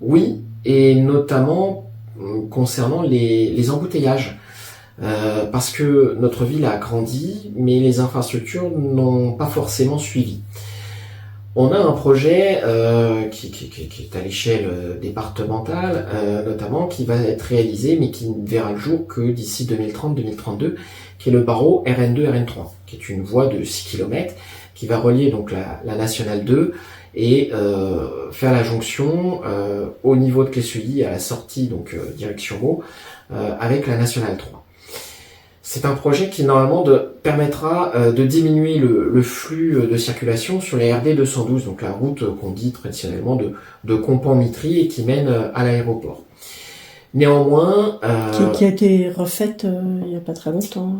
[SPEAKER 2] Oui, et notamment concernant les embouteillages. Parce que notre ville a grandi, mais les infrastructures n'ont pas forcément suivi. On a un projet qui est à l'échelle départementale, notamment, qui va être réalisé, mais qui ne verra le jour que d'ici 2030-2032, qui est le barreau RN2-RN3, qui est une voie de 6 km, qui va relier donc la Nationale 2 et faire la jonction au niveau de Clé-Sully, à la sortie, donc direction Meaux, avec la Nationale 3. C'est un projet qui normalement permettra de diminuer le flux de circulation sur les RD 212, donc la route qu'on dit traditionnellement de Compan-Mitry et qui mène à l'aéroport. Néanmoins...
[SPEAKER 1] Qui a été refaite il n'y a pas très longtemps.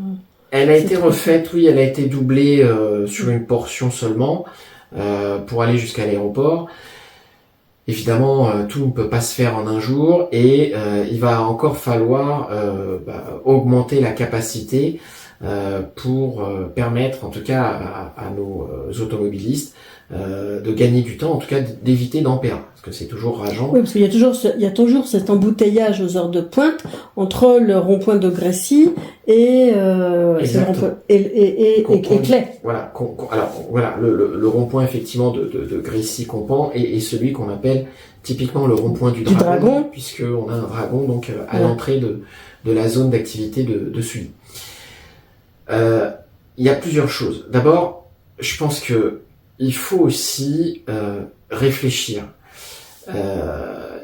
[SPEAKER 2] Elle a été refaite, oui, elle a été doublée sur une portion seulement pour aller jusqu'à l'aéroport. Évidemment, tout ne peut pas se faire en un jour et il va encore falloir augmenter la capacité pour permettre, en tout cas à nos automobilistes, de gagner du temps, en tout cas d'éviter d'en perdre, parce que c'est toujours rageant.
[SPEAKER 1] Oui, parce qu'il y a toujours cet embouteillage aux heures de pointe entre le rond-point de Grécy et Claye.
[SPEAKER 2] Voilà, alors voilà, le rond-point effectivement de Grécy-Compan et celui qu'on appelle typiquement le rond-point du dragon, puisque on a un dragon donc à l'entrée de la zone d'activité de Sully. Il y a plusieurs choses. D'abord, je pense que il faut aussi réfléchir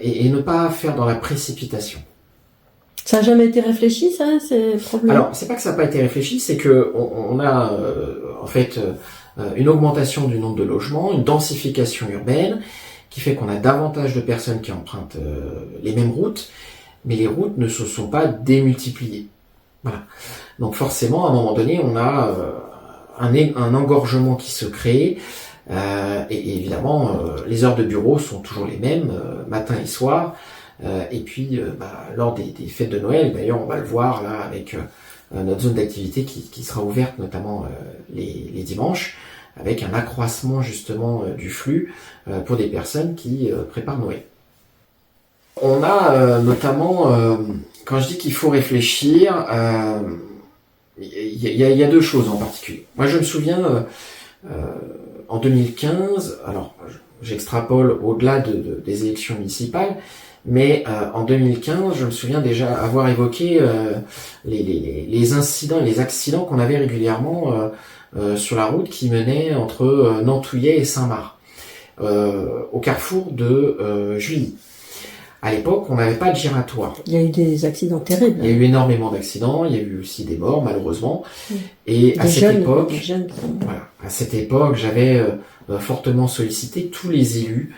[SPEAKER 2] et ne pas faire dans la précipitation.
[SPEAKER 1] Ça n'a jamais été réfléchi, ça, c'est problème.
[SPEAKER 2] Alors, c'est pas que ça n'a pas été réfléchi, c'est que on a en fait une augmentation du nombre de logements, une densification urbaine qui fait qu'on a davantage de personnes qui empruntent les mêmes routes, mais les routes ne se sont pas démultipliées. Voilà. Donc forcément, à un moment donné, on a un engorgement qui se crée, et évidemment, les heures de bureau sont toujours les mêmes, matin et soir, et puis lors des fêtes de Noël, d'ailleurs on va le voir là avec notre zone d'activité qui sera ouverte notamment les dimanches, avec un accroissement justement du flux pour des personnes qui préparent Noël. On a notamment, quand je dis qu'il faut réfléchir, il y a deux choses en particulier. Moi je me souviens en 2015, alors j'extrapole au-delà des élections municipales, mais en 2015, je me souviens déjà avoir évoqué les incidents et les accidents qu'on avait régulièrement sur la route qui menait entre Nantouillet et Saint-Marc, au carrefour de Juilly. À l'époque, on n'avait pas de giratoire.
[SPEAKER 1] Il y a eu des accidents terribles.
[SPEAKER 2] Il y a eu énormément d'accidents, il y a eu aussi des morts, malheureusement. Et à cette époque, voilà, à cette époque, j'avais fortement sollicité tous les élus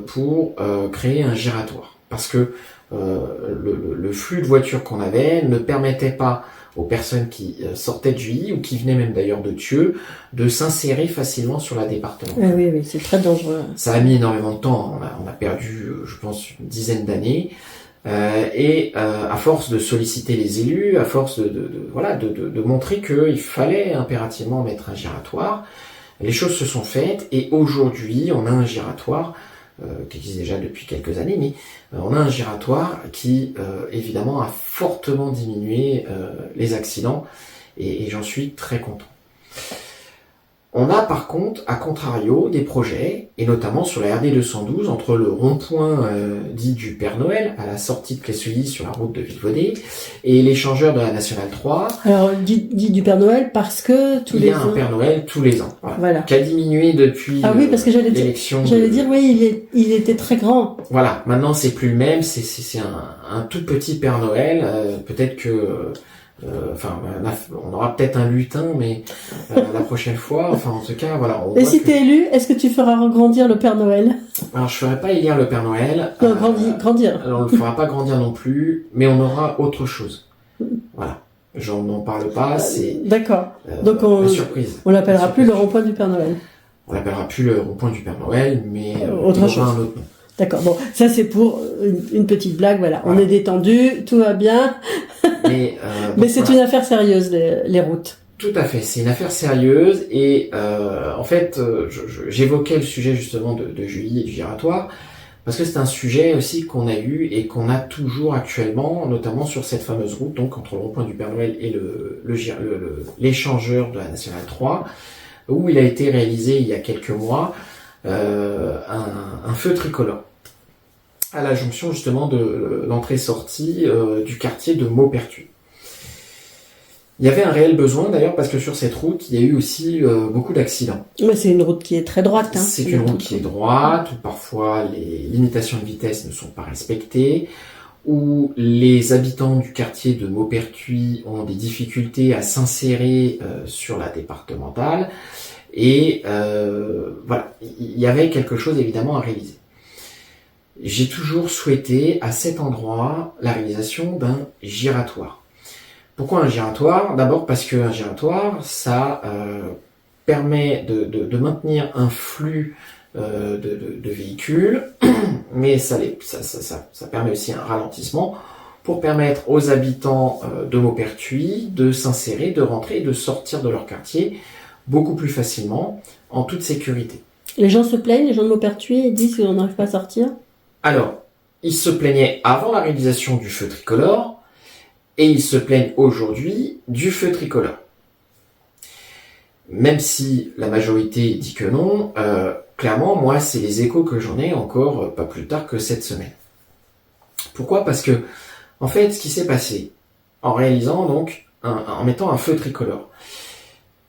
[SPEAKER 2] pour créer un giratoire. Parce que le flux de voitures qu'on avait ne permettait pas aux personnes qui sortaient de Juilly ou qui venaient même d'ailleurs de Thieux de s'insérer facilement sur la départementale.
[SPEAKER 1] Oui, c'est très dangereux.
[SPEAKER 2] Ça a mis énormément de temps. On a perdu, je pense, une dizaine d'années. Et à force de solliciter les élus, à force de montrer qu'il fallait impérativement mettre un giratoire, les choses se sont faites. Et aujourd'hui, on a un giratoire qui existe déjà depuis quelques années, mais on a un giratoire qui, évidemment, a fortement diminué les accidents, et j'en suis très content. On a par contre, à contrario, des projets, et notamment sur la RD 212, entre le rond-point dit du Père Noël, à la sortie de Clé-Sully sur la route de Villevaudée, et l'échangeur de la Nationale 3.
[SPEAKER 1] Alors, dit du Père Noël parce que
[SPEAKER 2] il y a un Père Noël tous les ans,
[SPEAKER 1] voilà.
[SPEAKER 2] Qui a diminué depuis l'élection.
[SPEAKER 1] J'allais dire, oui, il était très grand.
[SPEAKER 2] Voilà, maintenant c'est plus le même, c'est un tout petit Père Noël, peut-être que... on aura peut-être un lutin, mais la prochaine fois, en tout cas, voilà.
[SPEAKER 1] Et si t'es élu, est-ce que tu feras grandir le Père Noël?
[SPEAKER 2] Alors, je ferai pas élire le Père Noël.
[SPEAKER 1] Non, grandir.
[SPEAKER 2] Alors, on le fera pas grandir non plus, mais on aura autre chose. Voilà. J'en parle pas, c'est.
[SPEAKER 1] D'accord. Donc,
[SPEAKER 2] la surprise.
[SPEAKER 1] On l'appellera plus le rond-point du Père Noël.
[SPEAKER 2] On l'appellera plus le rond-point du Père Noël, mais
[SPEAKER 1] autre chose.
[SPEAKER 2] Un autre nom.
[SPEAKER 1] D'accord. Bon, ça c'est pour une petite blague. Voilà. On est détendu, tout va bien. Mais c'est une affaire sérieuse, les routes.
[SPEAKER 2] Tout à fait, c'est une affaire sérieuse, et en fait, j'évoquais le sujet justement de Juilly et du giratoire, parce que c'est un sujet aussi qu'on a eu et qu'on a toujours actuellement, notamment sur cette fameuse route, donc entre le rond-point du Père Noël et l'échangeur de la Nationale 3, où il a été réalisé il y a quelques mois un feu tricolore à la jonction justement de l'entrée-sortie du quartier de Maupertuis. Il y avait un réel besoin d'ailleurs, parce que sur cette route, il y a eu aussi beaucoup d'accidents.
[SPEAKER 1] Mais c'est une route qui est très droite. Hein.
[SPEAKER 2] C'est une route qui est droite, où parfois les limitations de vitesse ne sont pas respectées, où les habitants du quartier de Maupertuis ont des difficultés à s'insérer sur la départementale, et voilà, il y avait quelque chose évidemment à réaliser. J'ai toujours souhaité à cet endroit la réalisation d'un giratoire. Pourquoi un giratoire? D'abord parce qu'un giratoire, ça permet de maintenir un flux de véhicules, mais ça permet aussi un ralentissement pour permettre aux habitants de Maupertuis de s'insérer, de rentrer et de sortir de leur quartier beaucoup plus facilement, en toute sécurité.
[SPEAKER 1] Les gens se plaignent, les gens de Maupertuis, et disent qu'on n'arrive pas à sortir?
[SPEAKER 2] Alors, ils se plaignaient avant la réalisation du feu tricolore, et ils se plaignent aujourd'hui du feu tricolore. Même si la majorité dit que non, clairement, moi, c'est les échos que j'en ai encore pas plus tard que cette semaine. Pourquoi? Parce que, en fait, ce qui s'est passé, en réalisant donc, en mettant un feu tricolore,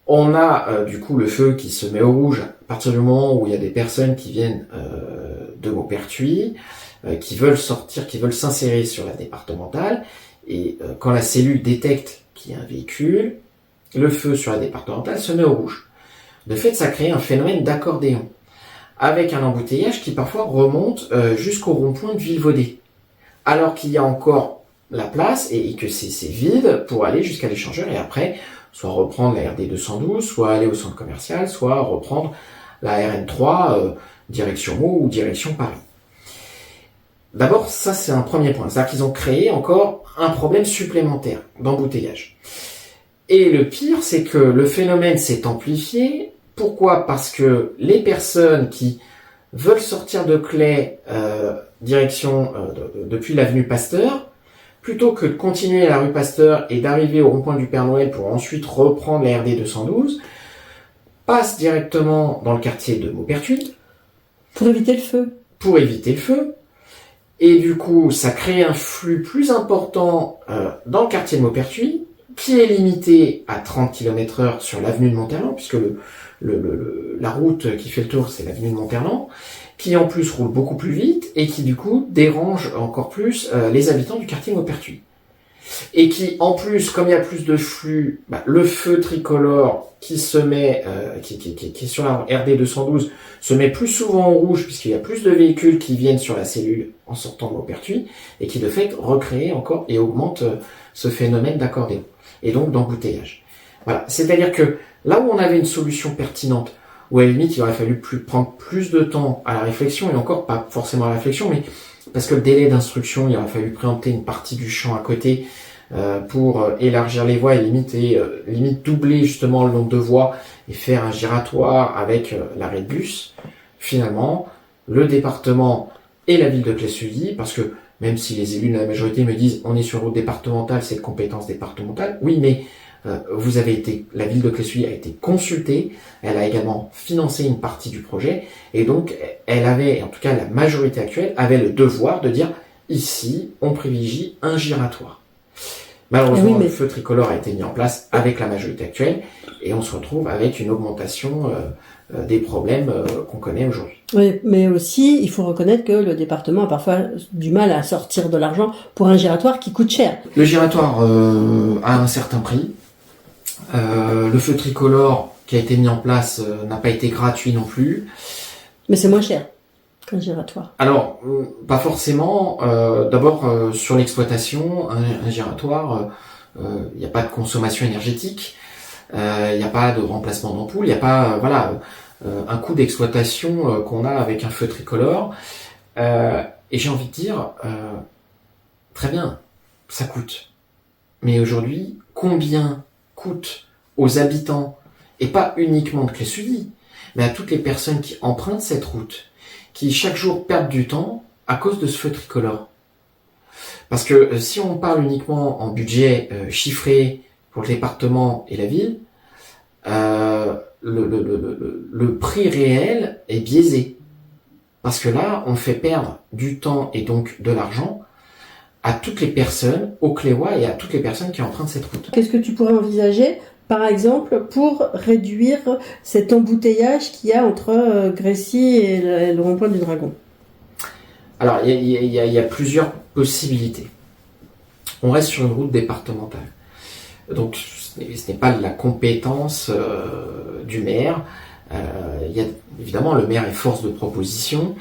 [SPEAKER 2] on a du coup le feu qui se met au rouge à partir du moment où il y a des personnes qui viennent de Maupertuis, qui veulent sortir, qui veulent s'insérer sur la départementale, et quand la cellule détecte qu'il y a un véhicule, le feu sur la départementale se met au rouge. De fait, ça crée un phénomène d'accordéon, avec un embouteillage qui parfois remonte jusqu'au rond-point de Villevaudée, alors qu'il y a encore la place et que c'est vide pour aller jusqu'à l'échangeur, et après soit reprendre la RD 212, soit aller au centre commercial, soit reprendre la RN3 direction Meaux ou direction Paris. D'abord, ça c'est un premier point, c'est-à-dire qu'ils ont créé encore un problème supplémentaire d'embouteillage. Et le pire, c'est que le phénomène s'est amplifié. Pourquoi? Parce que les personnes qui veulent sortir de Claye direction depuis l'avenue Pasteur, plutôt que de continuer à la rue Pasteur et d'arriver au rond-point du Père Noël pour ensuite reprendre la RD 212, passent directement dans le quartier de Maupertuis,
[SPEAKER 1] Pour éviter le feu.
[SPEAKER 2] Pour éviter le feu. Et du coup, ça crée un flux plus important dans le quartier de Maupertuis, qui est limité à 30 km/h sur l'avenue de Monterland, puisque la route qui fait le tour, c'est l'avenue de Monterland, qui en plus roule beaucoup plus vite et qui du coup dérange encore plus les habitants du quartier de Maupertuis. Et qui en plus, comme il y a plus de flux, le feu tricolore qui se met, qui est sur la RD 212, se met plus souvent en rouge puisqu'il y a plus de véhicules qui viennent sur la cellule en sortant de Maupertuis et qui de fait recrée encore et augmente ce phénomène d'accordéon et donc d'embouteillage. Voilà, c'est-à-dire que là où on avait une solution pertinente, où à la limite il aurait fallu prendre plus de temps à la réflexion, et encore pas forcément à la réflexion, mais parce que le délai d'instruction, il aurait fallu préempter une partie du champ à côté pour élargir les voies et limite doubler justement le nombre de voies et faire un giratoire avec l'arrêt de bus. Finalement, le département et la ville de Claye-Souilly, parce que même si les élus de la majorité me disent on est sur route départementale, c'est de compétence départementale, oui, mais la ville de Claye-Souilly a été consultée, elle a également financé une partie du projet, et donc elle avait, en tout cas la majorité actuelle, avait le devoir de dire ici, on privilégie un giratoire. Malheureusement, le feu tricolore a été mis en place avec la majorité actuelle, et on se retrouve avec une augmentation des problèmes qu'on connaît aujourd'hui.
[SPEAKER 1] Oui, mais aussi, il faut reconnaître que le département a parfois du mal à sortir de l'argent pour un giratoire qui coûte cher.
[SPEAKER 2] Le giratoire a un certain prix. Le feu tricolore qui a été mis en place n'a pas été gratuit non plus.
[SPEAKER 1] Mais c'est moins cher qu'un giratoire.
[SPEAKER 2] Alors, pas forcément. D'abord, sur l'exploitation, un giratoire, il n'y a pas de consommation énergétique, il n'y a pas de remplacement d'ampoule, il n'y a pas un coût d'exploitation qu'on a avec un feu tricolore. Et j'ai envie de dire, très bien, ça coûte. Mais aujourd'hui, combien coûte aux habitants, et pas uniquement de Claye-Souilly, mais à toutes les personnes qui empruntent cette route, qui chaque jour perdent du temps à cause de ce feu tricolore. Parce que si on parle uniquement en budget chiffré pour le département et la ville, le prix réel est biaisé. Parce que là, on fait perdre du temps et donc de l'argent à toutes les personnes, aux Cléois et à toutes les personnes qui empruntent cette route.
[SPEAKER 1] Qu'est-ce que tu pourrais envisager, par exemple, pour réduire cet embouteillage qu'il y a entre Grécy et le rond-point du Dragon?
[SPEAKER 2] Alors, il y a plusieurs possibilités. On reste sur une route départementale. Donc, ce n'est pas de la compétence du maire. Évidemment, le maire est force de proposition.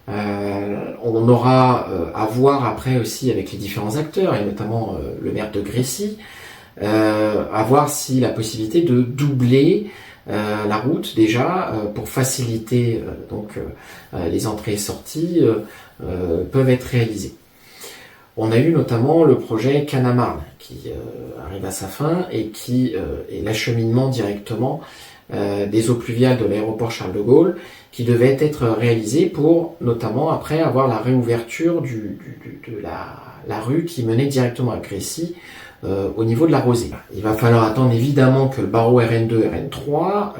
[SPEAKER 2] On aura à voir après aussi avec les différents acteurs, et notamment le maire de Grécy, à voir si la possibilité de doubler la route déjà pour faciliter les entrées et sorties peuvent être réalisées. On a eu notamment le projet Canamarne qui arrive à sa fin et qui est l'acheminement directement des eaux pluviales de l'aéroport Charles de Gaulle, qui devait être réalisé pour notamment après avoir la réouverture de la rue qui menait directement à Grécy au niveau de la Rosée. Il va falloir attendre évidemment que le barreau RN2 RN3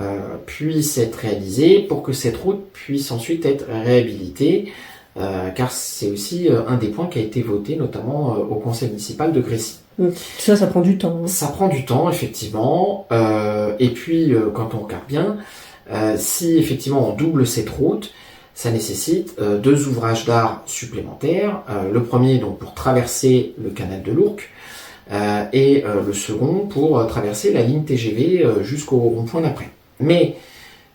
[SPEAKER 2] puisse être réalisé pour que cette route puisse ensuite être réhabilitée, car c'est aussi un des points qui a été voté notamment au conseil municipal de Grécy.
[SPEAKER 1] Ça prend du temps. Hein.
[SPEAKER 2] Ça prend du temps, effectivement. Et puis, quand on regarde bien, si effectivement on double cette route, ça nécessite 2 ouvrages d'art supplémentaires. Le premier donc pour traverser le canal de l'Ourcq et le second pour traverser la ligne TGV jusqu'au rond-point d'après. Mais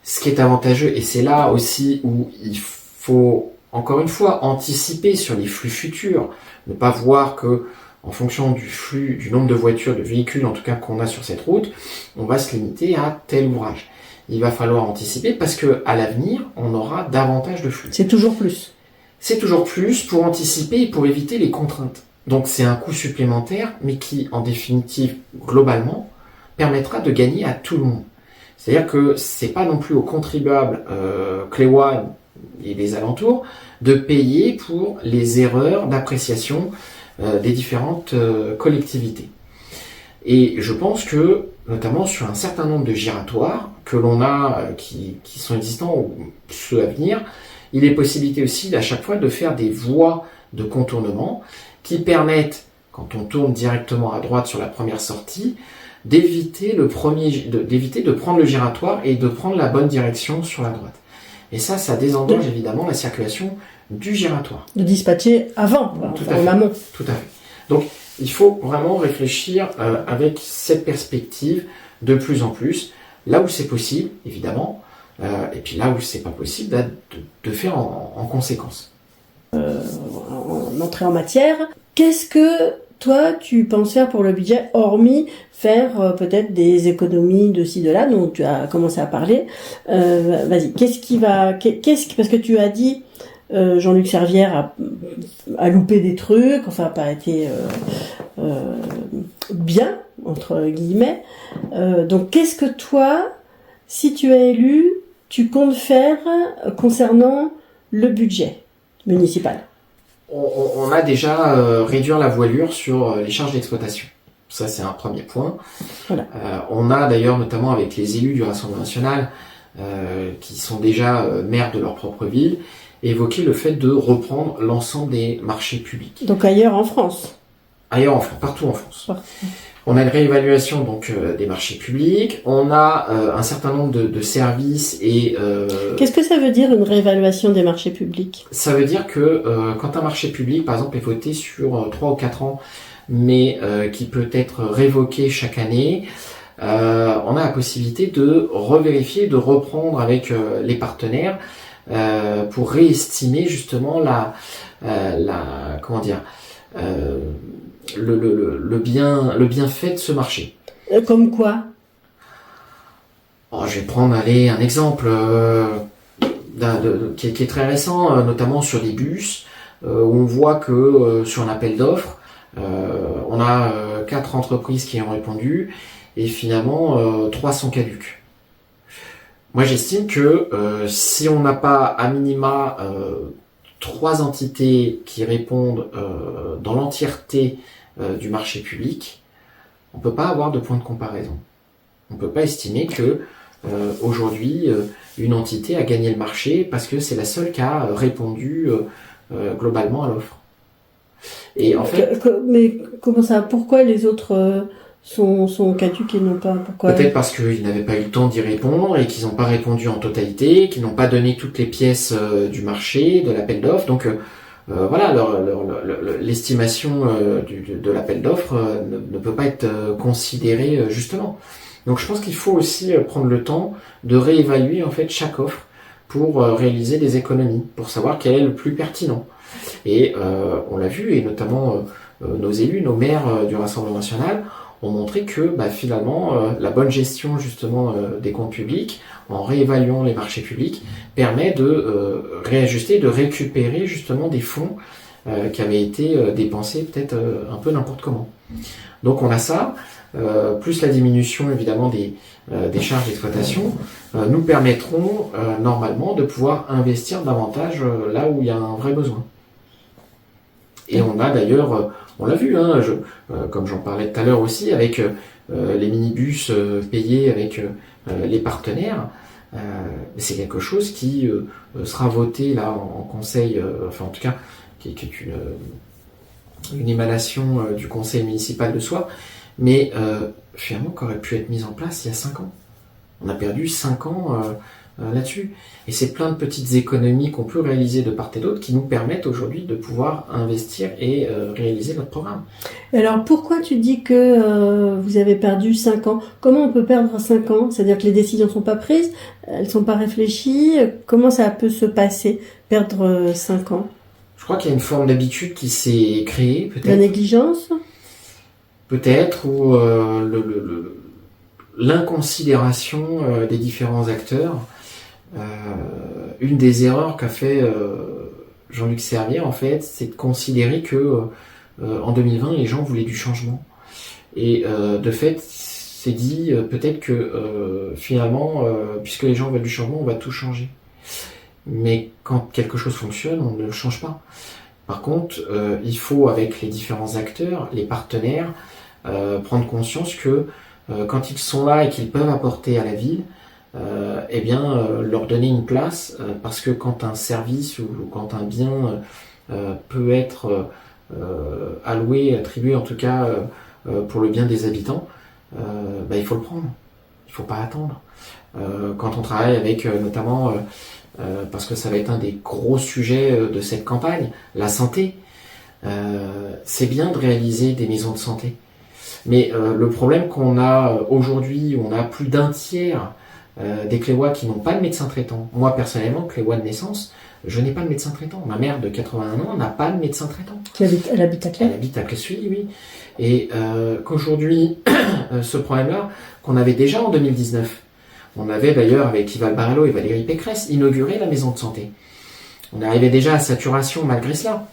[SPEAKER 2] ce qui est avantageux, et c'est là aussi où il faut encore une fois anticiper sur les flux futurs, ne pas voir que en fonction du flux, du nombre de voitures, de véhicules en tout cas qu'on a sur cette route, on va se limiter à tel ouvrage. Il va falloir anticiper parce que à l'avenir, on aura davantage de flux.
[SPEAKER 1] C'est toujours plus.
[SPEAKER 2] C'est toujours plus pour anticiper et pour éviter les contraintes. Donc c'est un coût supplémentaire, mais qui, en définitive, globalement, permettra de gagner à tout le monde. C'est-à-dire que c'est pas non plus aux contribuables cléois et des alentours de payer pour les erreurs d'appréciation des différentes collectivités. Et je pense que, notamment sur un certain nombre de giratoires que l'on a, qui sont existants ou ceux à venir, il est possibilité aussi à chaque fois de faire des voies de contournement qui permettent, quand on tourne directement à droite sur la première sortie, d'éviter de prendre le giratoire et de prendre la bonne direction sur la droite. Et ça désengorge évidemment la circulation du giratoire.
[SPEAKER 1] De dispatcher avant, en amont.
[SPEAKER 2] Tout à fait. Donc, il faut vraiment réfléchir avec cette perspective de plus en plus, là où c'est possible, évidemment, et puis là où c'est pas possible, de faire en conséquence.
[SPEAKER 1] En entrée en matière, qu'est-ce que toi tu penses faire pour le budget, hormis faire peut-être des économies de ci, de là, dont tu as commencé à parler. Vas-y, parce que tu as dit Jean-Luc Servière a loupé des trucs, enfin pas été bien, entre guillemets. Donc qu'est-ce que toi, si tu es élu, tu comptes faire concernant le budget municipal?
[SPEAKER 2] On a déjà réduire la voilure sur les charges d'exploitation. Ça, c'est un premier point. Voilà. On a d'ailleurs, notamment avec les élus du Rassemblement national, qui sont déjà maires de leur propre ville, évoqué le fait de reprendre l'ensemble des marchés publics.
[SPEAKER 1] Donc ailleurs en France?
[SPEAKER 2] Ailleurs en France, partout en France. Partout. On a une réévaluation donc des marchés publics. On a un certain nombre de services et...
[SPEAKER 1] Qu'est-ce que ça veut dire une réévaluation des marchés publics?
[SPEAKER 2] Ça veut dire que quand un marché public, par exemple, est voté sur 3 ou 4 ans, mais qui peut être révoqué chaque année, on a la possibilité de revérifier, de reprendre avec les partenaires pour réestimer justement le bienfait de ce marché.
[SPEAKER 1] Comme quoi?
[SPEAKER 2] Je vais prendre un exemple qui est très récent, notamment sur les bus, où on voit que sur un appel d'offres, on a 4 entreprises qui ont répondu et finalement 3 sont caduques. Moi j'estime que si on n'a pas à minima 3 entités qui répondent dans l'entièreté du marché public, on peut pas avoir de point de comparaison. On peut pas estimer que aujourd'hui une entité a gagné le marché parce que c'est la seule qui a répondu globalement à l'offre. Et en fait,
[SPEAKER 1] mais comment ça? Pourquoi les autres sont caduques et non pas? Pourquoi?
[SPEAKER 2] Peut-être parce qu'ils n'avaient pas eu le temps d'y répondre et qu'ils n'ont pas répondu en totalité, qu'ils n'ont pas donné toutes les pièces du marché, de l'appel d'offres. Donc voilà, l'estimation de l'appel d'offres ne peut pas être considérée justement. Donc je pense qu'il faut aussi prendre le temps de réévaluer en fait chaque offre pour réaliser des économies, pour savoir quel est le plus pertinent. Et on l'a vu, et notamment nos élus, nos maires du Rassemblement national ont montré que finalement la bonne gestion justement des comptes publics, en réévaluant les marchés publics, permet de réajuster, de récupérer justement des fonds qui avaient été dépensés peut-être un peu n'importe comment. Donc on a ça, plus la diminution évidemment des charges d'exploitation, nous permettront normalement de pouvoir investir davantage là où il y a un vrai besoin. Et on a d'ailleurs, on l'a vu, comme j'en parlais tout à l'heure aussi, avec les minibus payés avec les partenaires, c'est quelque chose qui sera voté là en conseil, enfin en tout cas, qui est une émanation du conseil municipal de Soie, mais finalement qui aurait pu être mise en place il y a 5 ans. On a perdu 5 ans là-dessus. Et c'est plein de petites économies qu'on peut réaliser de part et d'autre qui nous permettent aujourd'hui de pouvoir investir et réaliser notre programme.
[SPEAKER 1] Alors pourquoi tu dis que vous avez perdu 5 ans? Comment on peut perdre 5 ans? C'est-à-dire que les décisions ne sont pas prises, elles ne sont pas réfléchies. Comment ça peut se passer, perdre 5 ans?
[SPEAKER 2] Je crois qu'il y a une forme d'habitude qui s'est créée, peut-être.
[SPEAKER 1] La négligence?
[SPEAKER 2] Peut-être, ou l'inconsidération des différents acteurs. Une des erreurs qu'a fait Jean-Luc Servière, en fait, c'est de considérer que en 2020, les gens voulaient du changement. Et de fait, c'est dit peut-être que finalement, puisque les gens veulent du changement, on va tout changer. Mais quand quelque chose fonctionne, on ne le change pas. Par contre, il faut, avec les différents acteurs, les partenaires, prendre conscience que quand ils sont là et qu'ils peuvent apporter à la ville, leur donner une place, parce que quand un service ou quand un bien peut être alloué, attribué en tout cas pour le bien des habitants, il faut le prendre, il faut pas attendre. Quand on travaille avec notamment, parce que ça va être un des gros sujets de cette campagne, la santé, c'est bien de réaliser des maisons de santé. Mais le problème qu'on a aujourd'hui, on a plus d'un tiers des Cléois qui n'ont pas de médecin traitant. Moi, personnellement, Cléois de naissance, je n'ai pas de médecin traitant. Ma mère de 81 ans n'a pas de médecin traitant.
[SPEAKER 1] Elle habite à Clé?
[SPEAKER 2] Elle habite à Clé-Sully, oui. Et qu'aujourd'hui, ce problème-là, qu'on avait déjà en 2019, on avait d'ailleurs, avec Yval Barello et Valérie Pécresse, inauguré la maison de santé. On arrivait déjà à saturation malgré cela.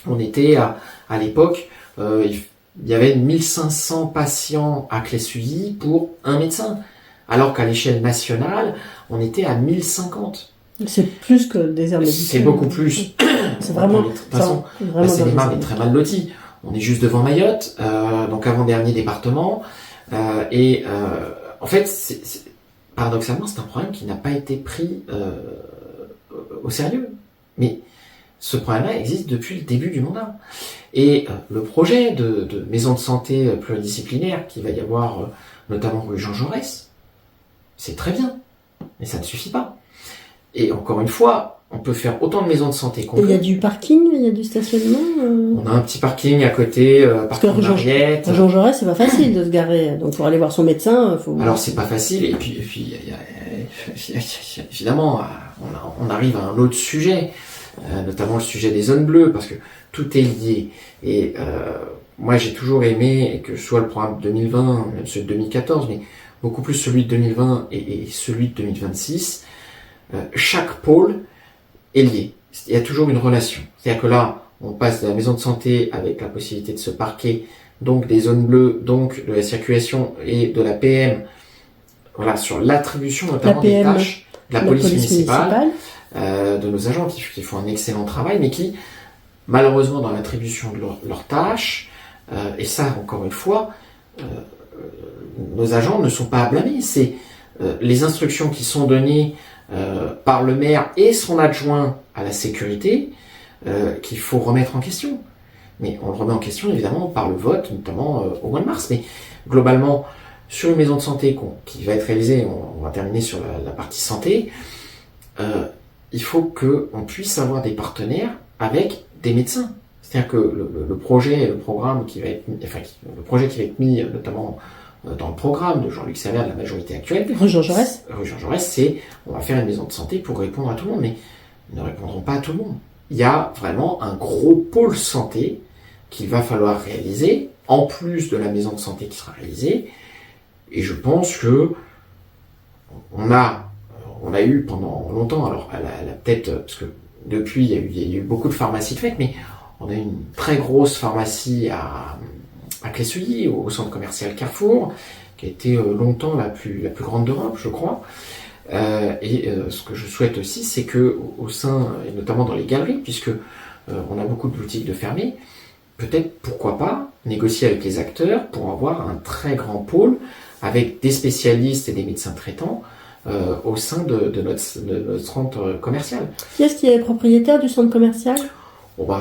[SPEAKER 2] On était à l'époque, il y avait 1500 patients à Clé-Sully pour un médecin, alors qu'à l'échelle nationale, on était à 1050.
[SPEAKER 1] C'est plus que des aires médicales.
[SPEAKER 2] C'est beaucoup plus.
[SPEAKER 1] C'est vraiment.
[SPEAKER 2] De toute façon, la Seine-et-Marne est très mal lotie. On est juste devant Mayotte, donc avant-dernier département. En fait, paradoxalement, c'est un problème qui n'a pas été pris au sérieux. Mais ce problème-là existe depuis le début du mandat. Et le projet de maison de santé pluridisciplinaire qu'il va y avoir, notamment rue Jean Jaurès, c'est très bien, mais ça ne suffit pas. Et encore une fois, on peut faire autant de maisons de santé qu'on veut.
[SPEAKER 1] Il y a du parking, il y a du stationnement.
[SPEAKER 2] On a un petit parking à côté, parking Mariette.
[SPEAKER 1] Jean Jaurès, c'est pas facile de se garer. Donc pour aller voir son médecin, faut.
[SPEAKER 2] Alors c'est pas facile. Et puis évidemment, on arrive à un autre sujet, notamment le sujet des zones bleues, parce que tout est lié. Et moi, j'ai toujours aimé que ce soit le programme 2020, même celui de 2014, mais beaucoup plus celui de 2020 et celui de 2026. Chaque pôle est lié. Il y a toujours une relation. C'est-à-dire que là, on passe de la maison de santé avec la possibilité de se parquer, donc des zones bleues, donc de la circulation et de la PM, voilà, sur l'attribution notamment des tâches de la police municipale, de nos agents qui font un excellent travail, mais qui, malheureusement, dans l'attribution de leurs tâches, et ça, encore une fois, nos agents ne sont pas à blâmer. C'est les instructions qui sont données par le maire et son adjoint à la sécurité qu'il faut remettre en question. Mais on le remet en question évidemment par le vote, notamment au mois de mars. Mais globalement, sur une maison de santé qui va être réalisée, on va terminer sur la partie santé, il faut qu'on puisse avoir des partenaires avec des médecins. C'est-à-dire que le projet et le programme le projet qui va être mis notamment dans le programme de Jean-Luc Servère de la majorité actuelle.
[SPEAKER 1] Rue Jean Jaurès,
[SPEAKER 2] c'est on va faire une maison de santé pour répondre à tout le monde, mais ils ne répondront pas à tout le monde. Il y a vraiment un gros pôle santé qu'il va falloir réaliser, en plus de la maison de santé qui sera réalisée. Et je pense que on a eu pendant longtemps, alors elle a peut-être, parce que depuis il y a eu beaucoup de pharmacies de faites, mais on a eu une très grosse pharmacie à Clé-Sully, au centre commercial Carrefour, qui a été longtemps la plus grande d'Europe, je crois. Ce que je souhaite aussi, c'est que au sein, et notamment dans les galeries, puisque on a beaucoup de boutiques de fermées, peut-être, pourquoi pas, négocier avec les acteurs pour avoir un très grand pôle avec des spécialistes et des médecins traitants au sein de notre centre commercial.
[SPEAKER 1] Qui est-ce qui est propriétaire du centre commercial ?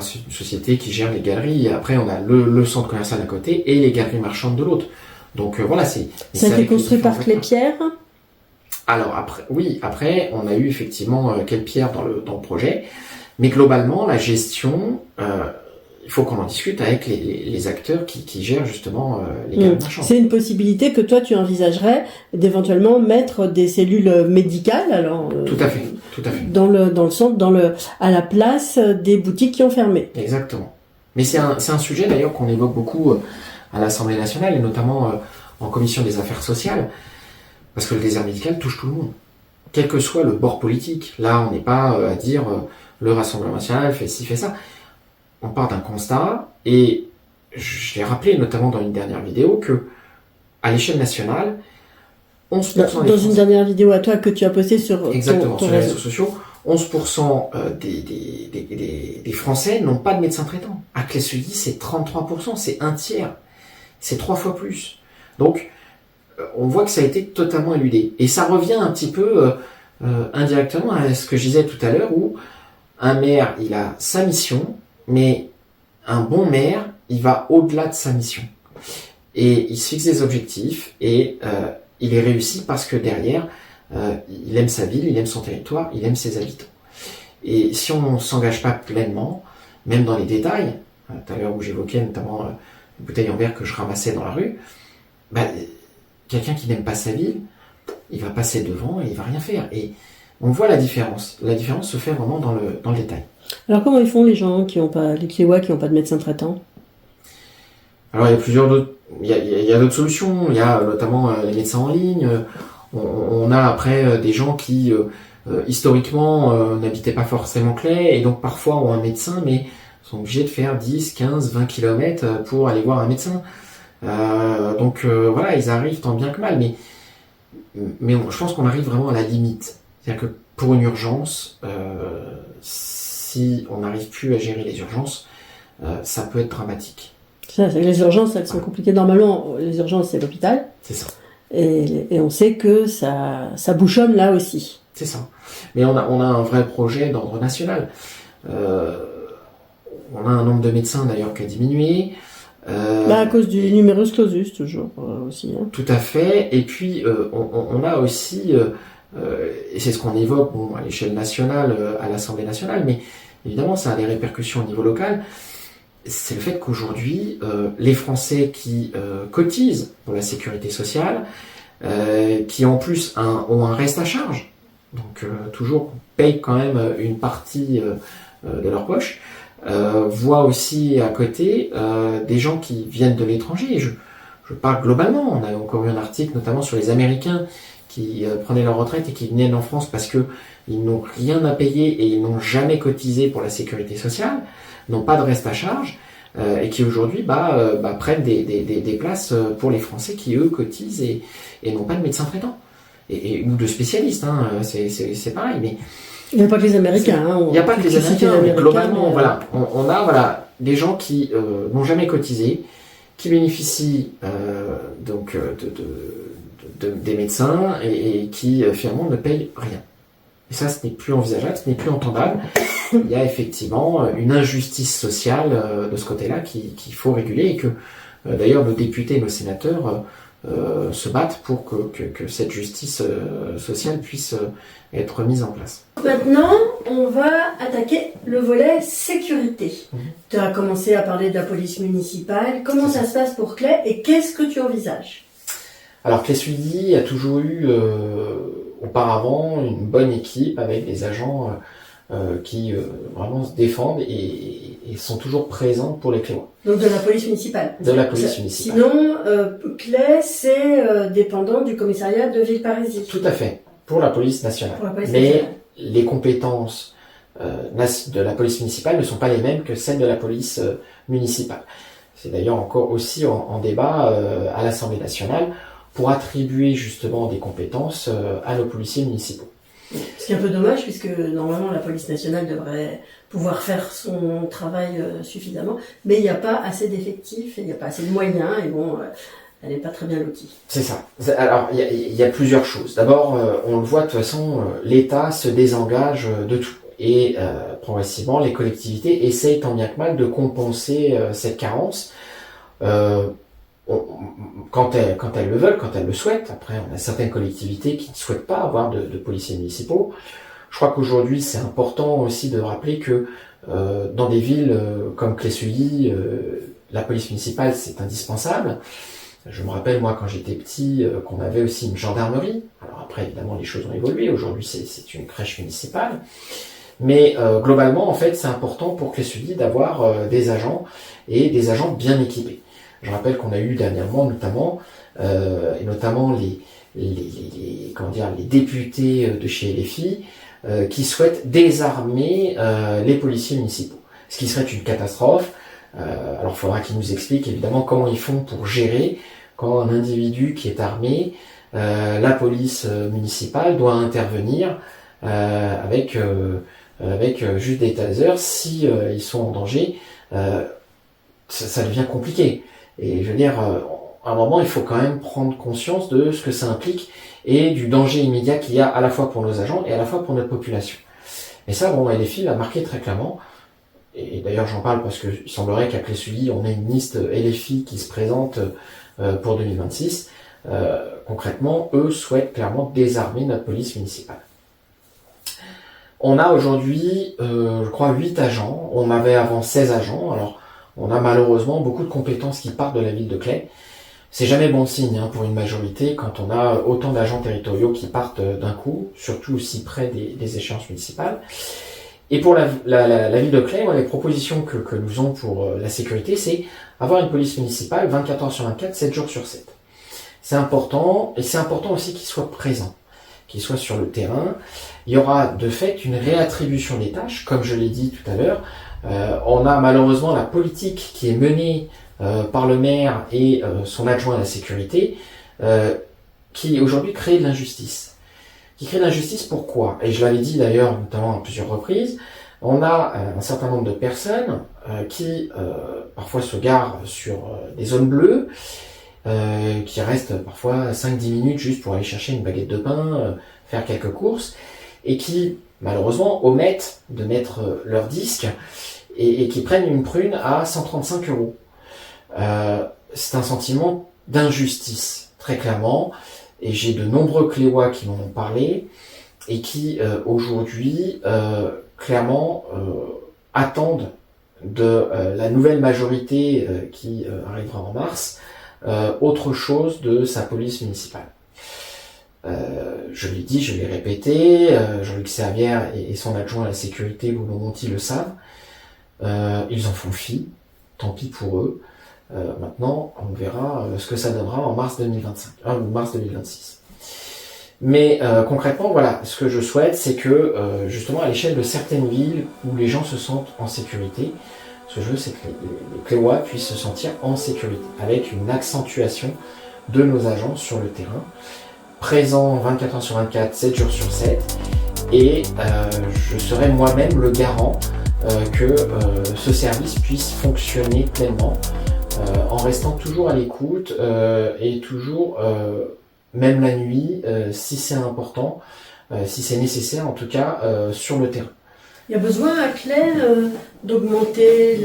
[SPEAKER 2] C'est une société qui gère les galeries. Et après, on a le centre commercial d'un côté et les galeries marchandes de l'autre. Donc voilà, ça
[SPEAKER 1] a été construit par Clépierre.
[SPEAKER 2] Alors après, on a eu effectivement Clépierre dans le projet. Mais globalement, la gestion, il faut qu'on en discute avec les acteurs qui gèrent justement les galeries marchandes. C'est
[SPEAKER 1] une possibilité que toi, tu envisagerais d'éventuellement mettre des cellules médicales, alors...
[SPEAKER 2] Tout à fait.
[SPEAKER 1] Dans le centre, à la place des boutiques qui ont fermé.
[SPEAKER 2] Exactement. Mais c'est un sujet d'ailleurs qu'on évoque beaucoup à l'Assemblée nationale et notamment en commission des affaires sociales, parce que le désert médical touche tout le monde, quel que soit le bord politique. Là, on n'est pas à dire le Rassemblement national fait ci, fait ça. On part d'un constat, et je l'ai rappelé notamment dans une dernière vidéo, que à l'échelle nationale, 11%
[SPEAKER 1] dans une dernière vidéo à toi que tu as postée sur
[SPEAKER 2] Exactement, sur les réseaux sociaux, 11% des Français n'ont pas de médecin traitant. À Clé-Sully, c'est 33%, c'est un tiers. C'est 3 fois plus. Donc, on voit que ça a été totalement éludé. Et ça revient un petit peu indirectement à ce que je disais tout à l'heure, où un maire, il a sa mission, mais un bon maire, il va au-delà de sa mission. Et il se fixe des objectifs, et il est réussi parce que derrière, il aime sa ville, il aime son territoire, il aime ses habitants. Et si on ne s'engage pas pleinement, même dans les détails, tout à l'heure où j'évoquais notamment une bouteille en verre que je ramassais dans la rue, quelqu'un qui n'aime pas sa ville, il va passer devant et il va rien faire. Et on voit la différence. La différence se fait vraiment dans le détail.
[SPEAKER 1] Alors comment ils font les gens qui n'ont pas, les Cléois qui n'ont pas de médecin traitant?
[SPEAKER 2] Alors il y a plusieurs d'autres, il y a d'autres solutions. Il y a notamment les médecins en ligne. On a après des gens qui historiquement n'habitaient pas forcément Claye et donc parfois ont un médecin, mais sont obligés de faire 10, 15, 20 km pour aller voir un médecin. Donc voilà, ils arrivent tant bien que mal, mais je pense qu'on arrive vraiment à la limite. C'est-à-dire que pour une urgence, si on n'arrive plus à gérer les urgences, ça peut être dramatique.
[SPEAKER 1] Ça, c'est que les urgences, elles sont compliquées. Normalement, les urgences, c'est l'hôpital.
[SPEAKER 2] C'est ça.
[SPEAKER 1] Et on sait que ça bouchonne là aussi.
[SPEAKER 2] C'est ça. Mais on a un vrai projet d'ordre national. On a un nombre de médecins d'ailleurs qui a diminué.
[SPEAKER 1] À cause du numerus clausus, toujours aussi. Hein.
[SPEAKER 2] Tout à fait. Et puis, on a aussi, et c'est ce qu'on évoque à l'échelle nationale, à l'Assemblée nationale, mais évidemment, ça a des répercussions au niveau local. C'est le fait qu'aujourd'hui, les Français qui cotisent pour la sécurité sociale, qui en plus ont un reste à charge, donc toujours payent quand même une partie de leur poche, voient aussi à côté des gens qui viennent de l'étranger. Et je parle globalement. On a encore eu un article notamment sur les Américains qui prenaient leur retraite et qui venaient en France parce que ils n'ont rien à payer et ils n'ont jamais cotisé pour la sécurité sociale, n'ont pas de reste à charge et qui aujourd'hui prennent des places pour les Français qui eux cotisent et n'ont pas de médecin traitant ou de spécialistes. Hein, c'est pareil, mais
[SPEAKER 1] il n'y a pas que les Américains.
[SPEAKER 2] Il n'y a pas que les Américains, mais globalement, voilà, on a des gens qui n'ont jamais cotisé, qui bénéficient des médecins et qui finalement ne payent rien. Et ça, ce n'est plus envisageable, ce n'est plus entendable. Il y a effectivement une injustice sociale de ce côté-là qu'il faut réguler et que d'ailleurs nos députés et nos sénateurs se battent pour que cette justice sociale puisse être mise en place.
[SPEAKER 1] Maintenant, on va attaquer le volet sécurité. Tu as commencé à parler de la police municipale. Comment ça se passe pour Claye et qu'est-ce que tu envisages?
[SPEAKER 2] Alors Claye-Souilly a toujours eu auparavant une bonne équipe avec des agents qui vraiment se défendent et sont toujours présents pour les Cléois.
[SPEAKER 1] Donc de la police municipale.
[SPEAKER 2] De la police municipale.
[SPEAKER 1] Sinon, Claye, c'est dépendant du commissariat de Villeparisis.
[SPEAKER 2] Tout à fait, pour la police nationale. Les compétences de la police municipale ne sont pas les mêmes que celles de la police municipale. C'est d'ailleurs encore aussi en débat à l'Assemblée nationale pour attribuer justement des compétences à nos policiers municipaux.
[SPEAKER 1] Ce qui est un peu dommage puisque normalement la police nationale devrait pouvoir faire son travail suffisamment, mais il n'y a pas assez d'effectifs, il n'y a pas assez de moyens et bon, elle n'est pas très bien lotie.
[SPEAKER 2] C'est ça. Alors il y a plusieurs choses. D'abord, on le voit de toute façon, l'État se désengage de tout et progressivement les collectivités essayent tant bien que mal de compenser cette carence. Quand elles le veulent, quand elles le souhaitent. Après, on a certaines collectivités qui ne souhaitent pas avoir de policiers municipaux. Je crois qu'aujourd'hui, c'est important aussi de rappeler que dans des villes comme Claye-Souilly, la police municipale, c'est indispensable. Je me rappelle, moi, quand j'étais petit, qu'on avait aussi une gendarmerie. Alors après, évidemment, les choses ont évolué. Aujourd'hui, c'est une crèche municipale. Mais globalement, en fait, c'est important pour Claye-Souilly d'avoir des agents et des agents bien équipés. Je rappelle qu'on a eu dernièrement notamment les députés de chez LFI qui souhaitent désarmer les policiers municipaux. Ce qui serait une catastrophe. Alors il faudra qu'ils nous expliquent évidemment comment ils font pour gérer quand un individu qui est armé, la police municipale doit intervenir avec juste des tasers si ils sont en danger. Ça devient compliqué. Et je veux dire, à un moment, il faut quand même prendre conscience de ce que ça implique et du danger immédiat qu'il y a à la fois pour nos agents et à la fois pour notre population. Et ça, bon, LFI l'a marqué très clairement. Et d'ailleurs, j'en parle parce qu'il semblerait qu'à Clé-Sully, on ait une liste LFI qui se présente pour 2026. Concrètement, eux souhaitent clairement désarmer notre police municipale. On a aujourd'hui, je crois, 8 agents. On avait avant 16 agents. Alors, on a malheureusement beaucoup de compétences qui partent de la ville de Claye. C'est jamais bon signe pour une majorité quand on a autant d'agents territoriaux qui partent d'un coup, surtout aussi près des échéances municipales. Et pour la ville de Claye, les propositions que nous avons pour la sécurité, c'est avoir une police municipale 24 heures sur 24, 7 jours sur 7. C'est important, et c'est important aussi qu'il soit présent, qu'il soit sur le terrain. Il y aura de fait une réattribution des tâches, comme je l'ai dit tout à l'heure. On a malheureusement la politique qui est menée par le maire et son adjoint à la sécurité, qui aujourd'hui crée de l'injustice. Qui crée de l'injustice pourquoi? Et je l'avais dit d'ailleurs notamment à plusieurs reprises, on a un certain nombre de personnes qui parfois se garent sur des zones bleues, qui restent parfois 5-10 minutes juste pour aller chercher une baguette de pain, faire quelques courses, et qui malheureusement omettent de mettre leur disque et qui prennent une prune à 135 €. C'est un sentiment d'injustice, très clairement, et j'ai de nombreux Cléois qui m'en ont parlé et qui aujourd'hui clairement attendent de la nouvelle majorité qui arrivera en mars autre chose de sa police municipale. Je l'ai dit, je l'ai répété, Jean-Luc Servière et son adjoint à la sécurité, Bruno Monti, le savent. Ils en font fi, tant pis pour eux. Maintenant, on verra ce que ça donnera en mars 2025, ou mars 2026. Mais concrètement, voilà, ce que je souhaite, c'est que justement à l'échelle de certaines villes où les gens se sentent en sécurité, ce que je veux, c'est que les Cléois puissent se sentir en sécurité, avec une accentuation de nos agents sur le terrain, présents 24 heures sur 24, 7 jours sur 7, et je serai moi-même le garant que ce service puisse fonctionner pleinement, en restant toujours à l'écoute et toujours, même la nuit, si c'est important, si c'est nécessaire en tout cas, sur le terrain.
[SPEAKER 1] Il y a besoin à Claye d'augmenter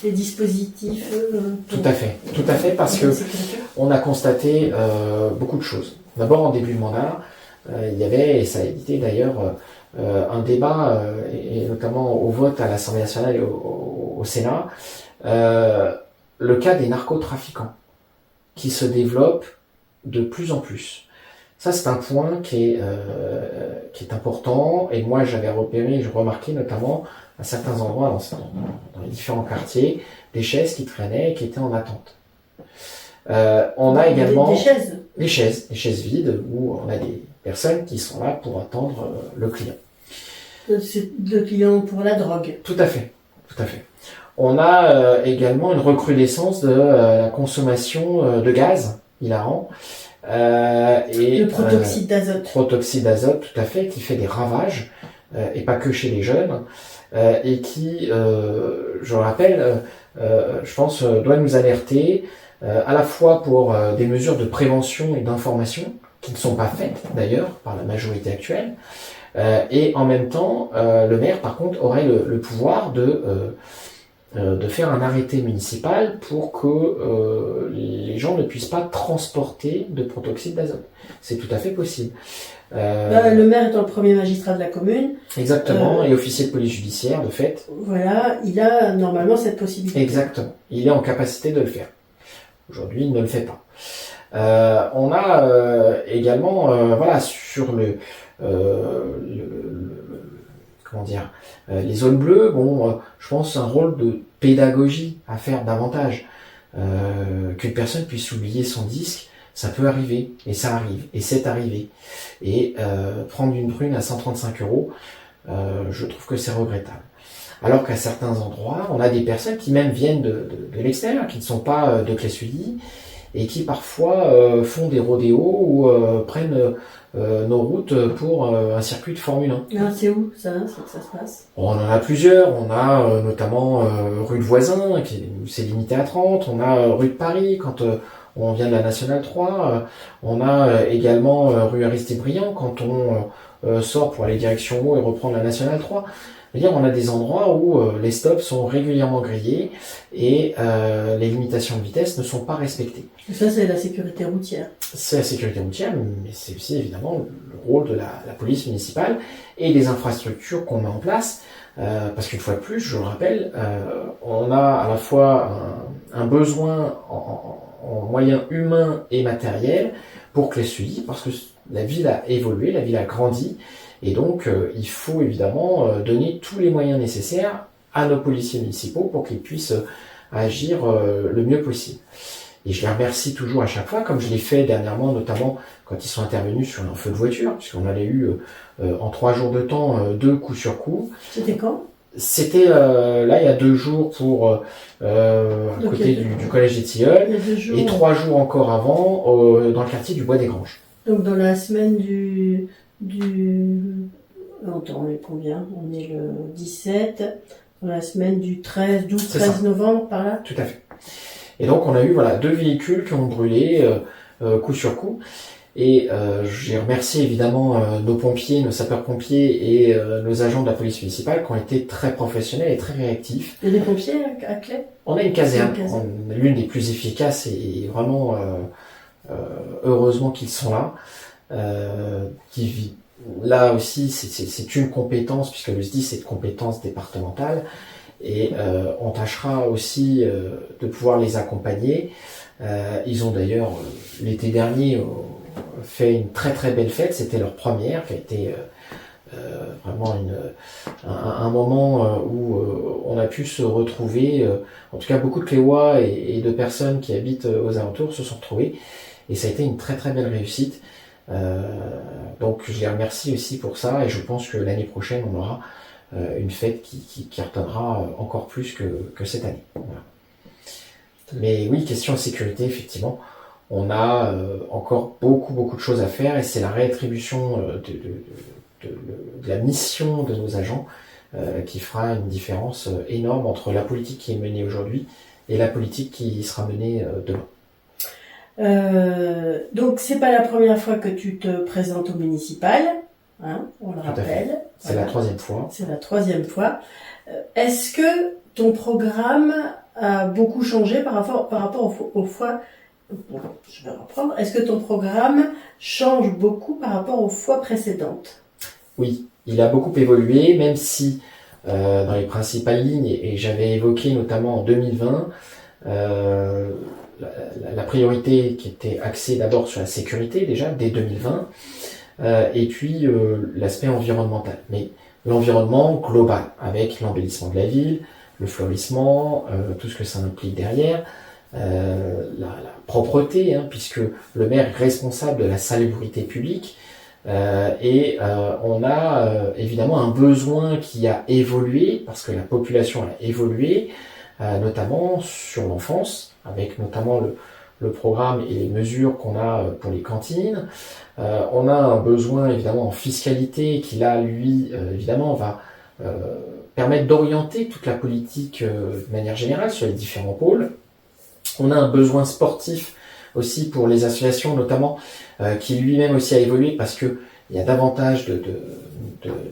[SPEAKER 1] les dispositifs
[SPEAKER 2] Tout à fait, parce que on a constaté beaucoup de choses. D'abord, en début de mandat, il y avait, et ça a été d'ailleurs, un débat, et notamment au vote à l'Assemblée nationale et au Sénat, le cas des narcotrafiquants qui se développent de plus en plus. Ça, c'est un point qui est important, et moi j'avais repéré, je remarquais notamment à certains endroits dans les différents quartiers, des chaises qui traînaient et qui étaient en attente. On a également des chaises vides où on a des personnes qui sont là pour attendre le client.
[SPEAKER 1] C'est le client pour la drogue.
[SPEAKER 2] Tout à fait. On a également une recrudescence de la consommation de gaz hilarant. Et
[SPEAKER 1] le protoxyde d'azote.
[SPEAKER 2] Protoxyde d'azote, tout à fait, qui fait des ravages, et pas que chez les jeunes, et qui, je le rappelle, je pense, doit nous alerter, à la fois pour des mesures de prévention et d'information, qui ne sont pas faites d'ailleurs par la majorité actuelle, et en même temps, le maire, par contre, aurait le pouvoir de faire un arrêté municipal pour que les gens ne puissent pas transporter de protoxyde d'azote. C'est tout à fait possible.
[SPEAKER 1] Le maire étant le premier magistrat de la commune.
[SPEAKER 2] Exactement, et officier de police judiciaire, de fait.
[SPEAKER 1] Voilà, il a normalement cette possibilité.
[SPEAKER 2] Exactement, il est en capacité de le faire. Aujourd'hui, il ne le fait pas. On a également, sur les zones bleues, je pense un rôle de pédagogie à faire davantage. Qu'une personne puisse oublier son disque, ça peut arriver, et ça arrive, et c'est arrivé. Et prendre une prune à 135 €, je trouve que c'est regrettable. Alors qu'à certains endroits, on a des personnes qui même viennent de l'extérieur, qui ne sont pas de Clé-Sully, et qui parfois font des rodéos ou prennent nos routes pour un circuit de Formule 1.
[SPEAKER 1] Ah, c'est où ça se passe?
[SPEAKER 2] On en a plusieurs. On a notamment rue de Voisin, où c'est limité à 30. On a rue de Paris, quand on vient de la Nationale 3. On a également rue Aristide-Briand quand on sort pour aller direction Meaux et reprendre la Nationale 3. C'est-à-dire, on a des endroits où les stops sont régulièrement grillés et les limitations de vitesse ne sont pas respectées.
[SPEAKER 1] Et ça, c'est la sécurité routière.
[SPEAKER 2] C'est la sécurité routière, mais c'est aussi évidemment le rôle de la police municipale et des infrastructures qu'on met en place. Parce qu'une fois de plus, je le rappelle, on a à la fois un besoin en moyens humains et matériels pour Claye-Souilly, parce que la ville a évolué, la ville a grandi, et donc il faut évidemment donner tous les moyens nécessaires à nos policiers municipaux pour qu'ils puissent agir le mieux possible. Et je les remercie toujours à chaque fois, comme je l'ai fait dernièrement, notamment quand ils sont intervenus sur un feu de voiture, puisqu'on avait eu en 3 jours de temps 2 coups sur coup.
[SPEAKER 1] C'était quand?
[SPEAKER 2] C'était là il y a 2 jours pour à côté du collège des Tilleuls, et 3 jours encore avant dans le quartier du Bois des Granges.
[SPEAKER 1] Donc dans la semaine Attends, on est combien? On est le 17, dans la semaine du 12-13 novembre, par là?
[SPEAKER 2] Tout à fait. Et donc on a eu 2 véhicules qui ont brûlé coup sur coup. Et j'ai remercié évidemment nos pompiers, nos sapeurs-pompiers et nos agents de la police municipale qui ont été très professionnels et très réactifs.
[SPEAKER 1] Il y a des pompiers à Claye?
[SPEAKER 2] On a une caserne, l'une des plus efficaces et vraiment heureusement qu'ils sont là. Là aussi, c'est une compétence, puisque le SDIS c'est une compétence départementale, et on tâchera aussi de pouvoir les accompagner. Ils ont d'ailleurs l'été dernier fait une très très belle fête, c'était leur première, qui a été vraiment un moment où on a pu se retrouver, en tout cas beaucoup de Cléois et de personnes qui habitent aux alentours se sont retrouvés, et ça a été une très très belle réussite. Donc je les remercie aussi pour ça, et je pense que l'année prochaine on aura une fête qui retenera encore plus que cette année. Voilà. Mais oui, question de sécurité, effectivement, on a encore beaucoup de choses à faire, et c'est la réattribution de la mission de nos agents qui fera une différence énorme entre la politique qui est menée aujourd'hui et la politique qui sera menée demain.
[SPEAKER 1] Donc c'est pas la première fois que tu te présentes au municipal, hein, on le rappelle.
[SPEAKER 2] C'est la 3e fois.
[SPEAKER 1] C'est la 3e fois. Est-ce que ton programme a beaucoup changé par rapport aux fois? Je vais reprendre. Est-ce que ton programme change beaucoup par rapport aux fois précédentes?
[SPEAKER 2] Oui, il a beaucoup évolué, même si dans les principales lignes, et j'avais évoqué notamment en 2020, la priorité qui était axée d'abord sur la sécurité déjà dès 2020, et puis l'aspect environnemental, mais l'environnement global avec l'embellissement de la ville, le fleurissement, tout ce que ça implique derrière, la propreté, hein, puisque le maire est responsable de la salubrité publique, et on a évidemment un besoin qui a évolué parce que la population a évolué, notamment sur l'enfance, avec notamment le programme et les mesures qu'on a pour les cantines. On a un besoin évidemment en fiscalité qui là, lui, évidemment, va permettre d'orienter toute la politique de manière générale sur les différents pôles. On a un besoin sportif aussi pour les associations, notamment, qui lui-même aussi a évolué parce que il y a davantage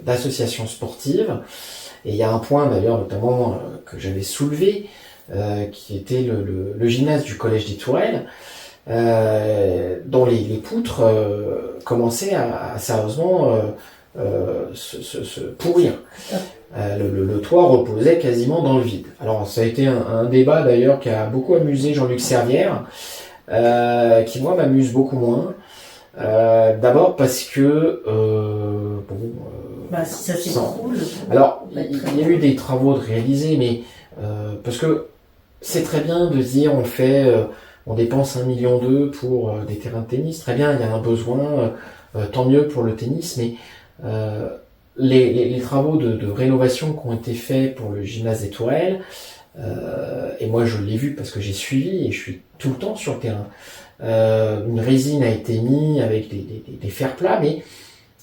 [SPEAKER 2] d'associations sportives. Et il y a un point d'ailleurs notamment que j'avais soulevé, qui était le gymnase du collège des Tourelles, dont les poutres commençaient à sérieusement se pourrir. Le toit reposait quasiment dans le vide. Alors ça a été un débat d'ailleurs qui a beaucoup amusé Jean-Luc Servière, qui moi m'amuse beaucoup moins. D'abord parce que
[SPEAKER 1] si ça s'écroule.
[SPEAKER 2] Alors il y a eu des travaux de réaliser, mais parce que c'est très bien de dire on fait, on dépense 1,2 million pour des terrains de tennis. Très bien, il y a un besoin, tant mieux pour le tennis, mais les travaux de rénovation qui ont été faits pour le gymnase des Tourelles, et moi je l'ai vu parce que j'ai suivi et je suis tout le temps sur le terrain. Une résine a été mise avec des fers plats, mais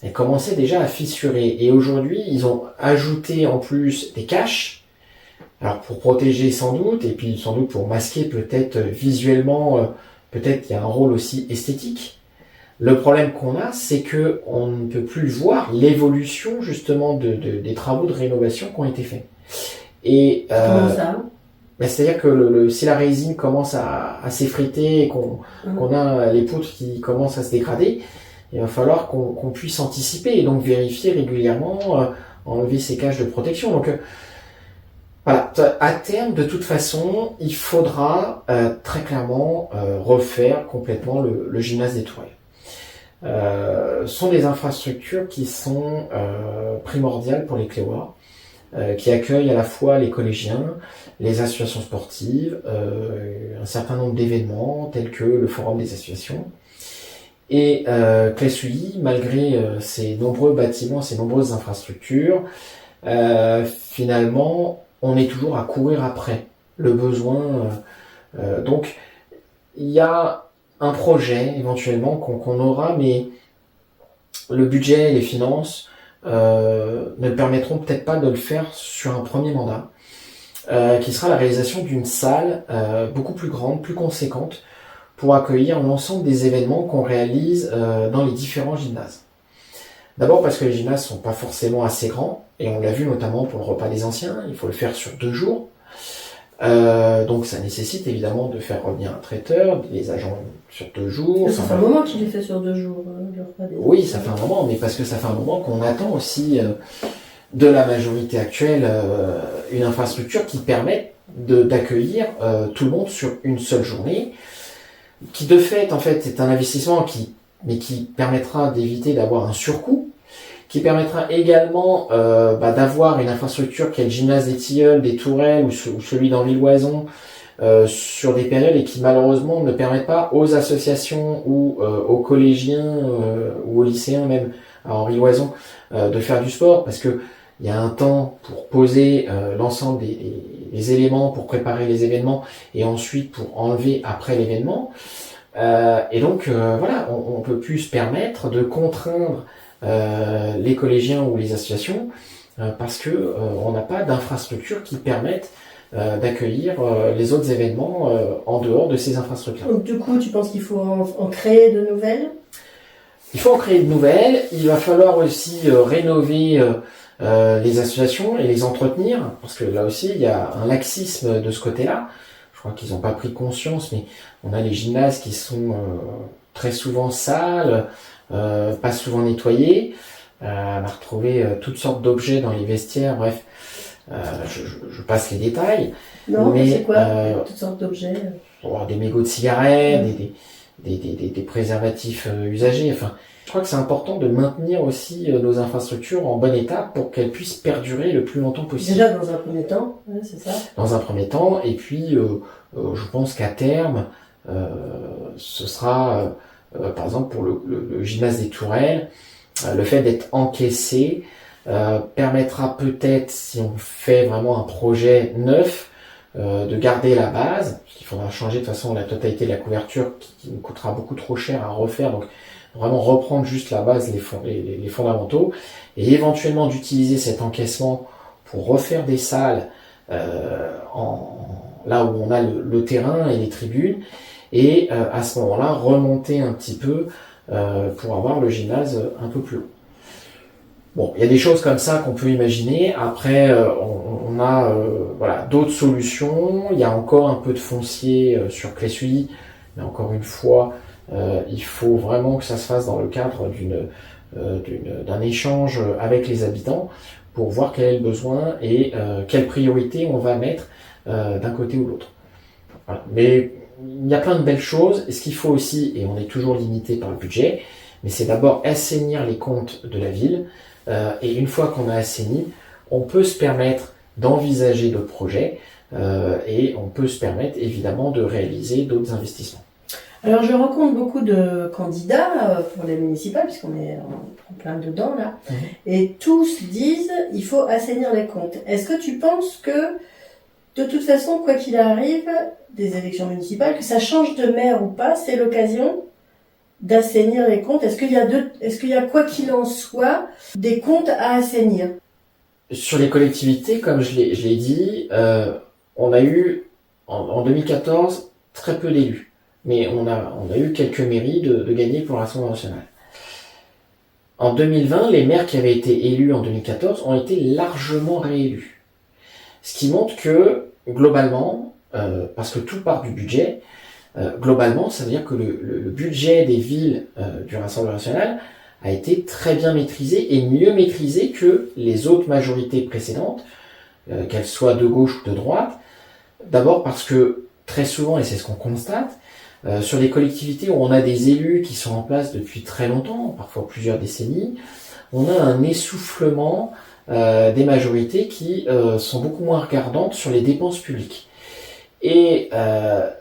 [SPEAKER 2] elle commençait déjà à fissurer. Et aujourd'hui, ils ont ajouté en plus des caches, alors pour protéger sans doute, et puis sans doute pour masquer peut-être visuellement peut-être il y a un rôle aussi esthétique. Le problème qu'on a, c'est que on ne peut plus voir l'évolution justement des travaux de rénovation qui ont été faits. Et
[SPEAKER 1] Comment ça?
[SPEAKER 2] c'est-à-dire que si la résine commence à s'effriter et qu'on a les poutres qui commencent à se dégrader, il va falloir qu'on puisse anticiper et donc vérifier régulièrement, enlever ces caches de protection. Donc voilà, à terme, de toute façon, il faudra très clairement refaire complètement le gymnase des Tourelles. Sont des infrastructures qui sont primordiales pour les Cléois, qui accueillent à la fois les collégiens, les associations sportives, un certain nombre d'événements tels que le forum des associations. Et Claye-Souilly, malgré ces nombreux bâtiments, ces nombreuses infrastructures, finalement, on est toujours à courir après le besoin. Donc, il y a un projet éventuellement qu'on aura, mais le budget et les finances ne permettront peut-être pas de le faire sur un premier mandat, qui sera la réalisation d'une salle beaucoup plus grande, plus conséquente, pour accueillir l'ensemble des événements qu'on réalise dans les différents gymnases. D'abord parce que les gymnases sont pas forcément assez grands, et on l'a vu notamment pour le repas des anciens, il faut le faire sur 2 jours. Donc ça nécessite évidemment de faire revenir un traiteur, des agents sur 2 jours.
[SPEAKER 1] Ça fait un moment qu'il est fait sur 2 jours.
[SPEAKER 2] Oui, ça fait un moment, mais parce que ça fait un moment qu'on attend aussi de la majorité actuelle une infrastructure qui permette d'accueillir tout le monde sur une seule journée, qui de fait, en fait, est un investissement mais qui permettra d'éviter d'avoir un surcoût, qui permettra également d'avoir une infrastructure qui est le gymnase des Tilleuls, des Tourelles ou celui d'Anville-Loison sur des périodes et qui malheureusement ne permettent pas aux associations ou aux collégiens ou aux lycéens même à Henri-Loison de faire du sport, parce que il y a un temps pour poser l'ensemble des éléments, pour préparer les événements et ensuite pour enlever après l'événement. Et donc voilà, on peut plus se permettre de contraindre les collégiens ou les associations parce que on n'a pas d'infrastructures qui permettent d'accueillir les autres événements en dehors de ces infrastructures.
[SPEAKER 1] Donc du coup, tu penses qu'il faut en créer de nouvelles?
[SPEAKER 2] Il faut en créer de nouvelles. Il va falloir aussi rénover les associations et les entretenir, parce que là aussi il y a un laxisme de ce côté-là. Je crois qu'ils n'ont pas pris conscience, mais on a les gymnases qui sont très souvent sales, pas souvent nettoyés. On a retrouvé toutes sortes d'objets dans les vestiaires, bref, je passe les détails.
[SPEAKER 1] Non, mais c'est quoi toutes sortes d'objets?
[SPEAKER 2] Des mégots de cigarettes, des préservatifs usagés, enfin... Je crois que c'est important de maintenir aussi nos infrastructures en bon état pour qu'elles puissent perdurer le plus longtemps possible.
[SPEAKER 1] Déjà dans un premier temps, c'est ça.
[SPEAKER 2] Dans un premier temps, et puis je pense qu'à terme, ce sera, par exemple pour le gymnase des Tourelles, le fait d'être encaissé permettra peut-être, si on fait vraiment un projet neuf, de garder la base, parce qu'il faudra changer de toute façon la totalité de la couverture qui nous coûtera beaucoup trop cher à refaire, donc vraiment reprendre juste la base, les fondamentaux, et éventuellement d'utiliser cet encaissement pour refaire des salles là où on a le terrain et les tribunes, et à ce moment-là remonter un petit peu pour avoir le gymnase un peu plus haut. Bon, il y a des choses comme ça qu'on peut imaginer. Après, on a voilà, d'autres solutions. Il y a encore un peu de foncier sur Claye-Souilly, mais encore une fois, il faut vraiment que ça se fasse dans le cadre d'un échange avec les habitants pour voir quel est le besoin et quelle priorité on va mettre d'un côté ou l'autre. Voilà. Mais il y a plein de belles choses. Et ce qu'il faut aussi, et on est toujours limité par le budget, mais c'est d'abord assainir les comptes de la ville. Et une fois qu'on a assaini, on peut se permettre d'envisager d'autres projets et on peut se permettre évidemment de réaliser d'autres investissements.
[SPEAKER 1] Alors je rencontre beaucoup de candidats pour les municipales, puisqu'on est en plein dedans là, et tous disent il faut assainir les comptes. Est-ce que tu penses que de toute façon, quoi qu'il arrive, des élections municipales, que ça change de maire ou pas, c'est l'occasion d'assainir les comptes? Est-ce qu'il y a quoi qu'il en soit des comptes à assainir?
[SPEAKER 2] Sur les collectivités, comme je l'ai dit, on a eu en 2014 très peu d'élus. mais on a eu quelques mairies de gagner pour le Rassemblement national. En 2020, les maires qui avaient été élus en 2014 ont été largement réélus. Ce qui montre que, globalement, parce que tout part du budget, globalement, ça veut dire que le budget des villes du Rassemblement national a été très bien maîtrisé et mieux maîtrisé que les autres majorités précédentes, qu'elles soient de gauche ou de droite. D'abord parce que, très souvent, et c'est ce qu'on constate, sur les collectivités où on a des élus qui sont en place depuis très longtemps, parfois plusieurs décennies, on a un essoufflement des majorités qui sont beaucoup moins regardantes sur les dépenses publiques. Et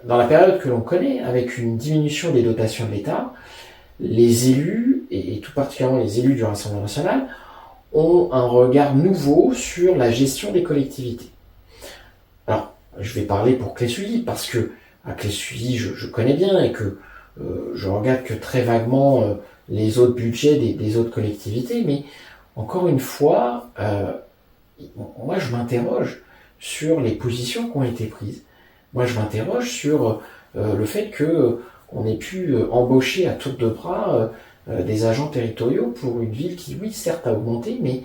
[SPEAKER 2] dans la période que l'on connaît, avec une diminution des dotations de l'État, les élus, et tout particulièrement les élus du Rassemblement national, ont un regard nouveau sur la gestion des collectivités. Alors, je vais parler pour Clé-Sully, parce que à Clé-Sully, je connais bien et que je regarde que très vaguement les autres budgets des autres collectivités, mais encore une fois, moi je m'interroge sur les positions qui ont été prises. Moi je m'interroge sur le fait que on ait pu embaucher à tour de bras des agents territoriaux pour une ville qui, oui, certes a augmenté, mais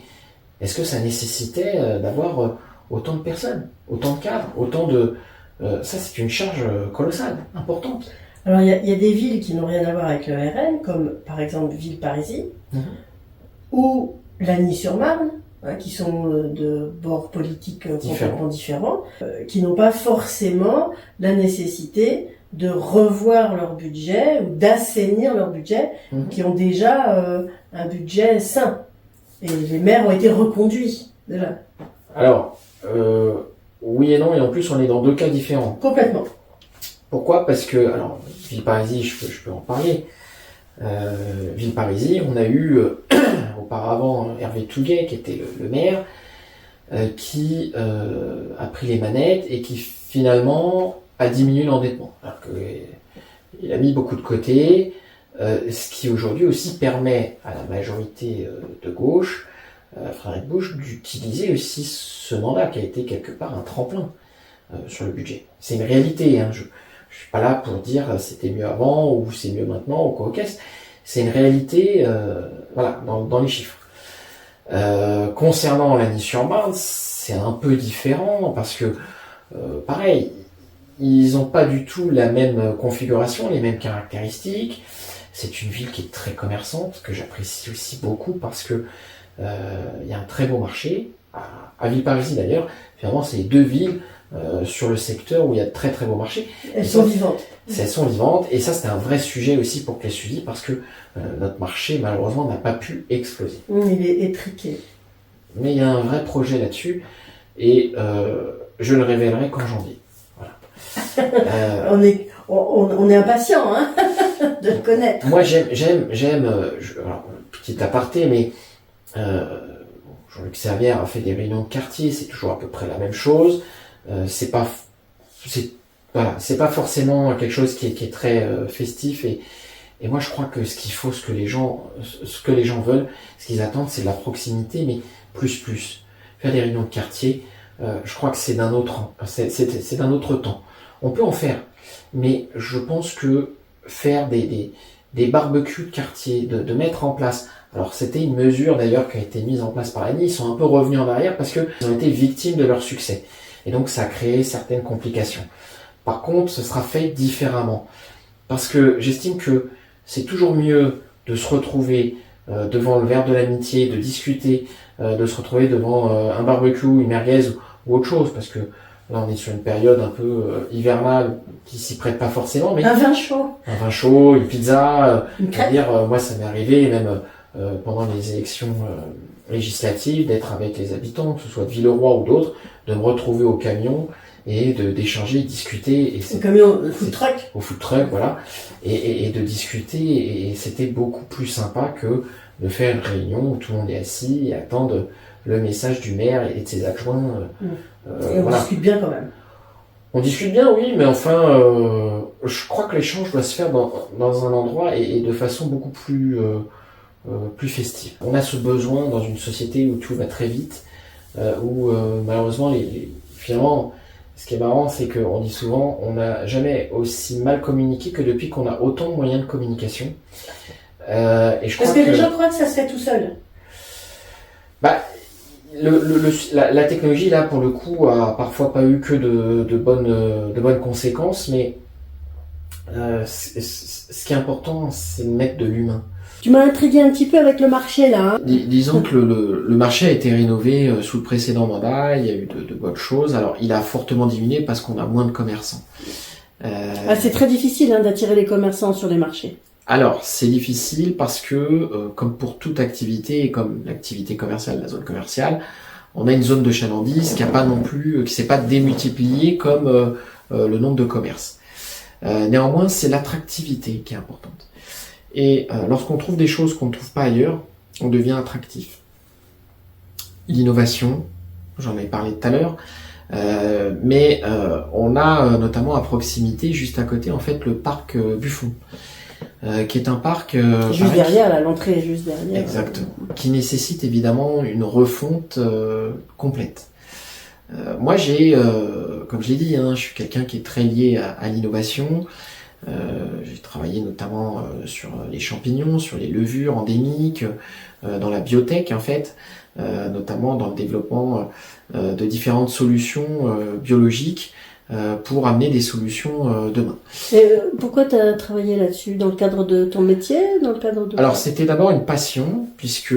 [SPEAKER 2] est-ce que ça nécessitait d'avoir autant de personnes, autant de cadres, autant de... ça, c'est une charge colossale, importante.
[SPEAKER 3] Alors, il y a des villes qui n'ont rien à voir avec le RN, comme par exemple Villeparisis, ou Lagny-sur-Marne, qui sont de bords politiques complètement différents, qui n'ont pas forcément la nécessité de revoir leur budget ou d'assainir leur budget, qui ont déjà un budget sain. Et les maires ont été reconduits, déjà.
[SPEAKER 2] Alors, oui et non, et en plus on est dans deux cas différents.
[SPEAKER 3] Complètement.
[SPEAKER 2] Pourquoi ? Parce que, alors, Villeparisis, je peux en parler. Villeparisis, on a eu auparavant Hervé Touguet, qui était le maire, qui a pris les manettes et qui finalement a diminué l'endettement. Alors qu'il a mis beaucoup de côté, ce qui aujourd'hui aussi permet à la majorité de gauche, Frédéric Bush, d'utiliser aussi ce mandat qui a été quelque part un tremplin sur le budget. C'est une réalité, hein. Je suis pas là pour dire c'était mieux avant ou c'est mieux maintenant ou quoi qu'est-ce. C'est une réalité, voilà, dans les chiffres. Concernant Lagny-sur-Marne, c'est un peu différent parce que, pareil, ils n'ont pas du tout la même configuration, les mêmes caractéristiques. C'est une ville qui est très commerçante, que j'apprécie aussi beaucoup parce que il y a un très beau marché. À Villeparisis d'ailleurs, finalement, c'est les deux villes sur le secteur où il y a de très très beaux marchés.
[SPEAKER 3] Elles sont vivantes.
[SPEAKER 2] Elles sont vivantes, et ça c'était un vrai sujet aussi pour Clé-Sully parce que notre marché malheureusement n'a pas pu exploser.
[SPEAKER 3] Il est étriqué.
[SPEAKER 2] Mais il y a un vrai projet là-dessus, et je le révélerai qu'en janvier. Voilà.
[SPEAKER 3] On est impatient, hein, de le connaître.
[SPEAKER 2] Moi j'aime alors, petit aparté, mais Jean-Luc Servière a fait des réunions de quartier, c'est toujours à peu près la même chose. C'est pas forcément quelque chose qui est très festif, et moi je crois que ce qu'il faut, ce que les gens veulent, ce qu'ils attendent, c'est de la proximité, mais plus. Faire des réunions de quartier, je crois que c'est d'un autre temps. On peut en faire, mais je pense que faire des barbecues de quartier, de mettre en place. Alors c'était une mesure d'ailleurs qui a été mise en place par l'ANI, ils sont un peu revenus en arrière parce qu'ils ont été victimes de leur succès. Et donc ça a créé certaines complications. Par contre, ce sera fait différemment. Parce que j'estime que c'est toujours mieux de se retrouver devant le verre de l'amitié, de discuter, de se retrouver devant un barbecue, une merguez ou autre chose. Parce que là, on est sur une période un peu hivernale qui s'y prête pas forcément. Mais
[SPEAKER 3] un vin chaud.
[SPEAKER 2] Un vin chaud, une pizza.
[SPEAKER 3] Une crêpe.
[SPEAKER 2] Moi, ça m'est arrivé même pendant les élections législatives d'être avec les habitants, que ce soit de Villeroy ou d'autres, de me retrouver au camion et d'échanger, discuter.
[SPEAKER 3] Au camion, au food truck.
[SPEAKER 2] Au food truck, voilà. Et de discuter, et c'était beaucoup plus sympa que de faire une réunion où tout le monde est assis et attendre le message du maire et de ses adjoints.
[SPEAKER 3] Et on discute bien quand même.
[SPEAKER 2] On discute bien, oui, mais enfin, je crois que l'échange doit se faire dans un endroit et de façon beaucoup plus festive. On a ce besoin dans une société où tout va très vite, où malheureusement, finalement, Ce qui est marrant, c'est qu'on dit souvent, on n'a jamais aussi mal communiqué que depuis qu'on a autant de moyens de communication. Et je
[SPEAKER 3] Parce que les gens croient que ça se fait tout seul.
[SPEAKER 2] Bah, la technologie, là, pour le coup, a parfois pas eu que de bonnes conséquences, mais ce qui est important, c'est de mettre de l'humain.
[SPEAKER 3] Tu m'as intrigué un petit peu avec le marché, là. Hein.
[SPEAKER 2] Disons que le marché a été rénové sous le précédent mandat, il y a eu de bonnes choses. Alors, il a fortement diminué parce qu'on a moins de commerçants.
[SPEAKER 3] C'est très difficile d'attirer les commerçants sur les marchés.
[SPEAKER 2] Alors, c'est difficile parce que, comme pour toute activité, et comme l'activité commerciale, la zone commerciale, on a une zone de chalandise qui a pas non plus, qui s'est pas démultipliée comme le nombre de commerces. Néanmoins, c'est l'attractivité qui est importante. Et lorsqu'on trouve des choses qu'on ne trouve pas ailleurs, on devient attractif. L'innovation, j'en ai parlé tout à l'heure, mais on a notamment à proximité, juste à côté, en fait, le parc Buffon. Qui est un parc
[SPEAKER 3] juste derrière, là, l'entrée est juste derrière.
[SPEAKER 2] Exactement. Qui nécessite évidemment une refonte complète. Moi, comme je l'ai dit, je suis quelqu'un qui est très lié à l'innovation. J'ai travaillé notamment sur les champignons, sur les levures endémiques, dans la biotech en fait, notamment dans le développement de différentes solutions biologiques. Pour amener des solutions demain.
[SPEAKER 3] Et pourquoi tu as travaillé là-dessus? Dans le cadre de ton métier? Alors,
[SPEAKER 2] c'était d'abord une passion, puisque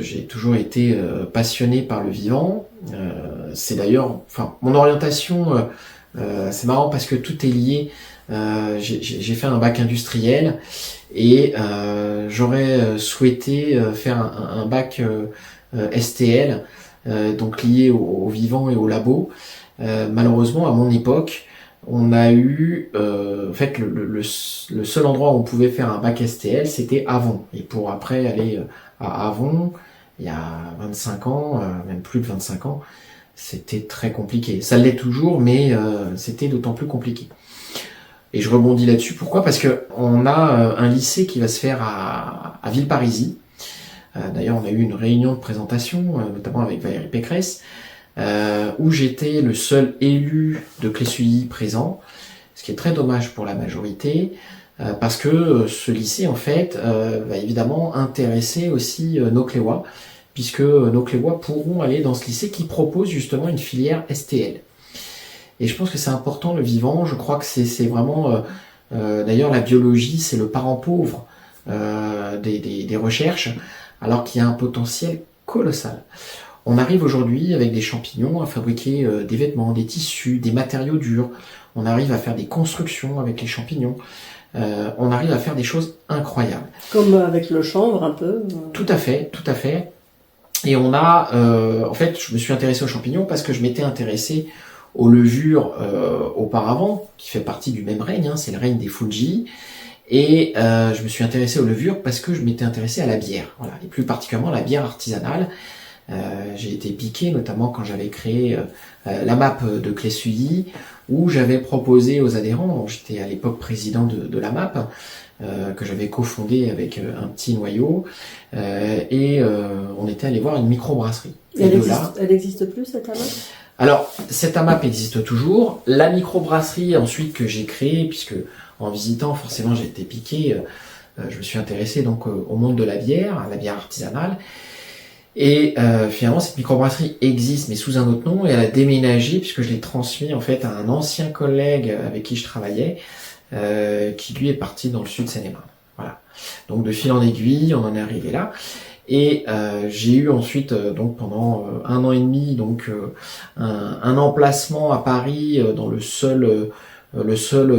[SPEAKER 2] j'ai toujours été passionné par le vivant. C'est d'ailleurs, mon orientation, c'est marrant parce que tout est lié. J'ai fait un bac industriel et j'aurais souhaité faire un bac STL, donc lié au vivant et au labo. Malheureusement, à mon époque, on a eu, en fait, le seul endroit où on pouvait faire un bac STL, c'était Avon. Et pour après aller à Avon, il y a 25 ans, même plus de 25 ans, c'était très compliqué. Ça l'est toujours, mais c'était d'autant plus compliqué. Et je rebondis là-dessus. Pourquoi? Parce que on a un lycée qui va se faire à Villeparisis. D'ailleurs, on a eu une réunion de présentation, notamment avec Valérie Pécresse, où j'étais le seul élu de Clé-Sully présent, ce qui est très dommage pour la majorité, parce que ce lycée, en fait, va évidemment intéresser aussi nos Cléois, puisque nos Cléois pourront aller dans ce lycée qui propose justement une filière STL. Et je pense que c'est important, le vivant. Je crois que c'est vraiment... d'ailleurs, la biologie, c'est le parent pauvre des recherches, alors qu'il y a un potentiel colossal. On arrive aujourd'hui avec des champignons à fabriquer des vêtements, des tissus, des matériaux durs. On arrive à faire des constructions avec les champignons. On arrive à faire des choses incroyables.
[SPEAKER 3] Comme avec le chanvre un peu.
[SPEAKER 2] Tout à fait, tout à fait. Et on a... en fait, je me suis intéressé aux champignons parce que je m'étais intéressé aux levures auparavant, qui fait partie du même règne, c'est le règne des Fuji. Et je me suis intéressé aux levures parce que je m'étais intéressé à la bière, voilà, et plus particulièrement la bière artisanale. J'ai été piqué, notamment quand j'avais créé la map de Clé-Sully, où j'avais proposé aux adhérents, j'étais à l'époque président de la map, que j'avais cofondé avec un petit noyau, et on était allé voir une microbrasserie.
[SPEAKER 3] Elle existe plus, cette AMAP?
[SPEAKER 2] Alors, cette AMAP existe toujours. La microbrasserie, ensuite, que j'ai créée, puisque en visitant, forcément, j'ai été piqué, je me suis intéressé donc au monde de la bière, à la bière artisanale. Et finalement, cette microbrasserie existe, mais sous un autre nom, et elle a déménagé, puisque je l'ai transmis en fait à un ancien collègue avec qui je travaillais, qui lui est parti dans le sud de Seine-et-Marne. Voilà. Donc de fil en aiguille, on en est arrivé là. Et j'ai eu ensuite, donc pendant 1 an et demi, donc un emplacement à Paris dans le seul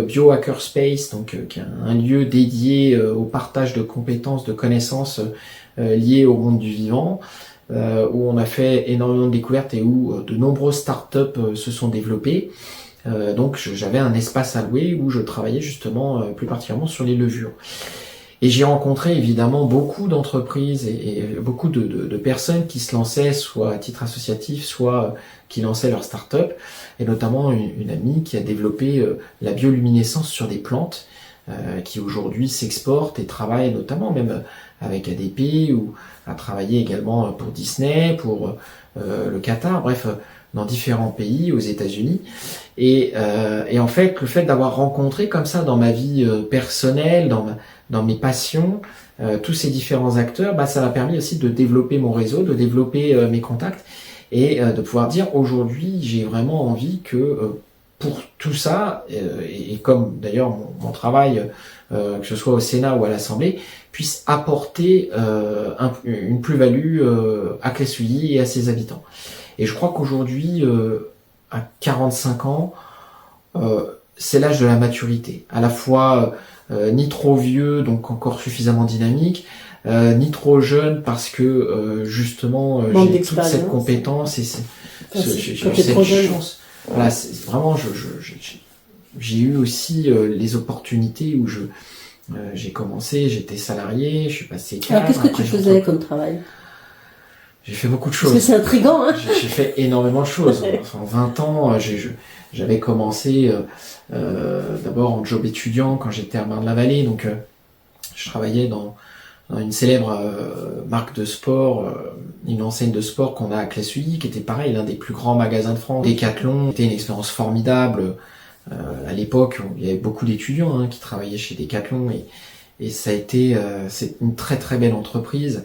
[SPEAKER 2] biohackerspace, donc qui est un lieu dédié au partage de compétences, de connaissances liées au monde du vivant, où on a fait énormément de découvertes et où de nombreuses startups se sont développées. Donc j'avais un espace alloué où je travaillais justement plus particulièrement sur les levures. Et j'ai rencontré évidemment beaucoup d'entreprises et beaucoup de personnes qui se lançaient soit à titre associatif, soit qui lançaient leur start-up, et notamment une amie qui a développé la bioluminescence sur des plantes, qui aujourd'hui s'exporte et travaille notamment même avec ADP, ou a travaillé également pour Disney, pour le Qatar. Bref, dans différents pays, aux États-Unis. Et en fait, le fait d'avoir rencontré comme ça dans ma vie personnelle, dans mes passions, tous ces différents acteurs, ça m'a permis aussi de développer mon réseau, de développer mes contacts et de pouvoir dire aujourd'hui, j'ai vraiment envie que pour tout ça, et comme d'ailleurs mon travail, que ce soit au Sénat ou à l'Assemblée, puisse apporter une plus-value à Clé-Sully et à ses habitants. Et je crois qu'aujourd'hui, à 45 ans, c'est l'âge de la maturité. À la fois ni trop vieux, donc encore suffisamment dynamique, ni trop jeune parce que justement j'ai toute cette compétence et j'ai cette chance. Voilà, vraiment, j'ai eu aussi les opportunités où j'ai commencé, j'étais salarié, je suis passé cadre.
[SPEAKER 3] Alors qu'est-ce que tu faisais comme travail?
[SPEAKER 2] J'ai fait beaucoup de choses.
[SPEAKER 3] Parce que c'est intriguant, hein.
[SPEAKER 2] J'ai fait énormément de choses. En 20 ans, j'avais commencé d'abord en job étudiant quand j'étais à Marne-la-Vallée. Donc, je travaillais dans une célèbre marque de sport, une enseigne de sport qu'on a à Clé-Sully, qui était pareil, l'un des plus grands magasins de France. Decathlon, c'était une expérience formidable. À l'époque, il y avait beaucoup d'étudiants qui travaillaient chez Decathlon et ça a été c'est une très très belle entreprise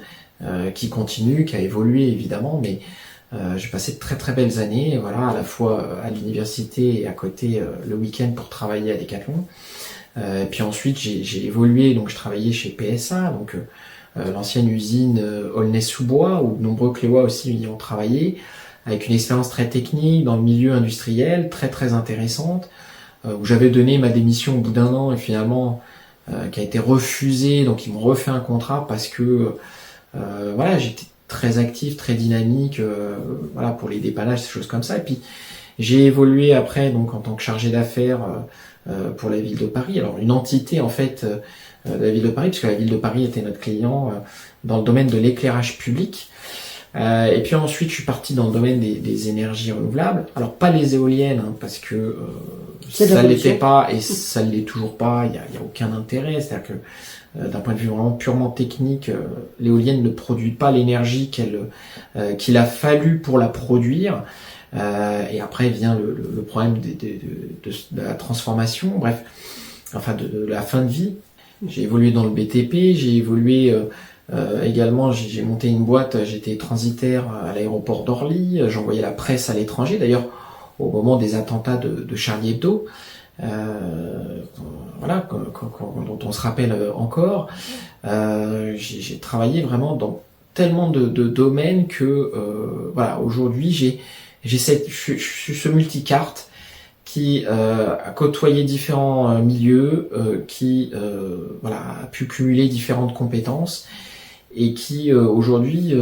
[SPEAKER 2] qui continue, qui a évolué évidemment, mais j'ai passé de très très belles années, voilà, à la fois à l'université et à côté le week-end pour travailler à Decathlon. Et puis ensuite j'ai évolué, donc je travaillais chez PSA, donc l'ancienne usine Aulnay-sous-Bois, où de nombreux Cléois aussi y ont travaillé, avec une expérience très technique dans le milieu industriel, très très intéressante, où j'avais donné ma démission au bout d'un an et finalement qui a été refusée, donc ils m'ont refait un contrat parce que voilà, j'étais très actif, très dynamique, voilà, pour les dépannages, ces choses comme ça. Et puis j'ai évolué après donc en tant que chargé d'affaires pour la ville de Paris. Alors une entité en fait de la ville de Paris, puisque la ville de Paris était notre client dans le domaine de l'éclairage public. Et puis ensuite, je suis parti dans le domaine des énergies renouvelables. Alors pas les éoliennes, parce que ça ne l'était pas et ça ne l'est toujours pas. Il y a aucun intérêt. C'est-à-dire que d'un point de vue vraiment purement technique, l'éolienne ne produit pas l'énergie qu'il a fallu pour la produire. Et après vient le problème de la transformation. Bref, enfin de la fin de vie. J'ai évolué dans le BTP. J'ai évolué également, j'ai monté une boîte, j'étais transitaire à l'aéroport d'Orly, j'envoyais la presse à l'étranger, d'ailleurs au moment des attentats de Charlie Hebdo, voilà, dont on se rappelle encore. J'ai travaillé vraiment dans tellement de domaines que voilà, aujourd'hui je suis ce multicarte qui a côtoyé différents milieux, qui voilà, a pu cumuler différentes compétences et qui aujourd'hui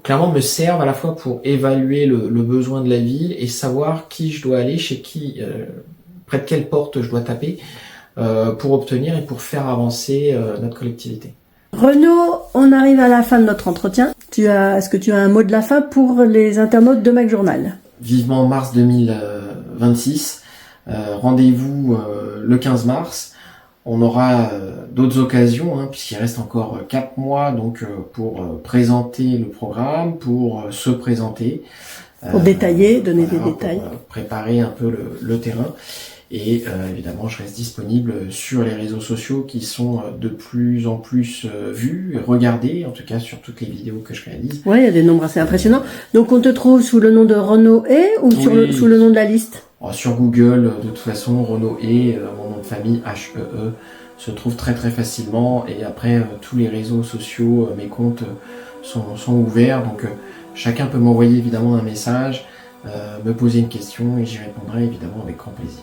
[SPEAKER 2] clairement me servent à la fois pour évaluer le besoin de la ville et savoir qui je dois aller, chez qui, près de quelle porte je dois taper pour obtenir et pour faire avancer notre collectivité.
[SPEAKER 3] Renaud, on arrive à la fin de notre entretien. Est-ce que tu as un mot de la fin pour les internautes de Mac Journal?
[SPEAKER 2] Vivement mars 2026. Rendez-vous le 15 mars. On aura d'autres occasions, puisqu'il reste encore 4 mois donc pour présenter le programme, pour se présenter.
[SPEAKER 3] Pour détailler, donner des détails.
[SPEAKER 2] Pour préparer un peu le terrain. Et évidemment, je reste disponible sur les réseaux sociaux qui sont de plus en plus vus, regardés, en tout cas sur toutes les vidéos que je réalise.
[SPEAKER 3] Ouais, il y a des nombres assez impressionnants. Donc on te trouve sous le nom de Renaud et ou oui, sous le nom de la liste?
[SPEAKER 2] Sur Google, de toute façon, Renaud et mon nom de famille, H-E-E, se trouve très très facilement. Et après, tous les réseaux sociaux, mes comptes sont ouverts. Donc chacun peut m'envoyer évidemment un message, me poser une question et j'y répondrai évidemment avec grand plaisir.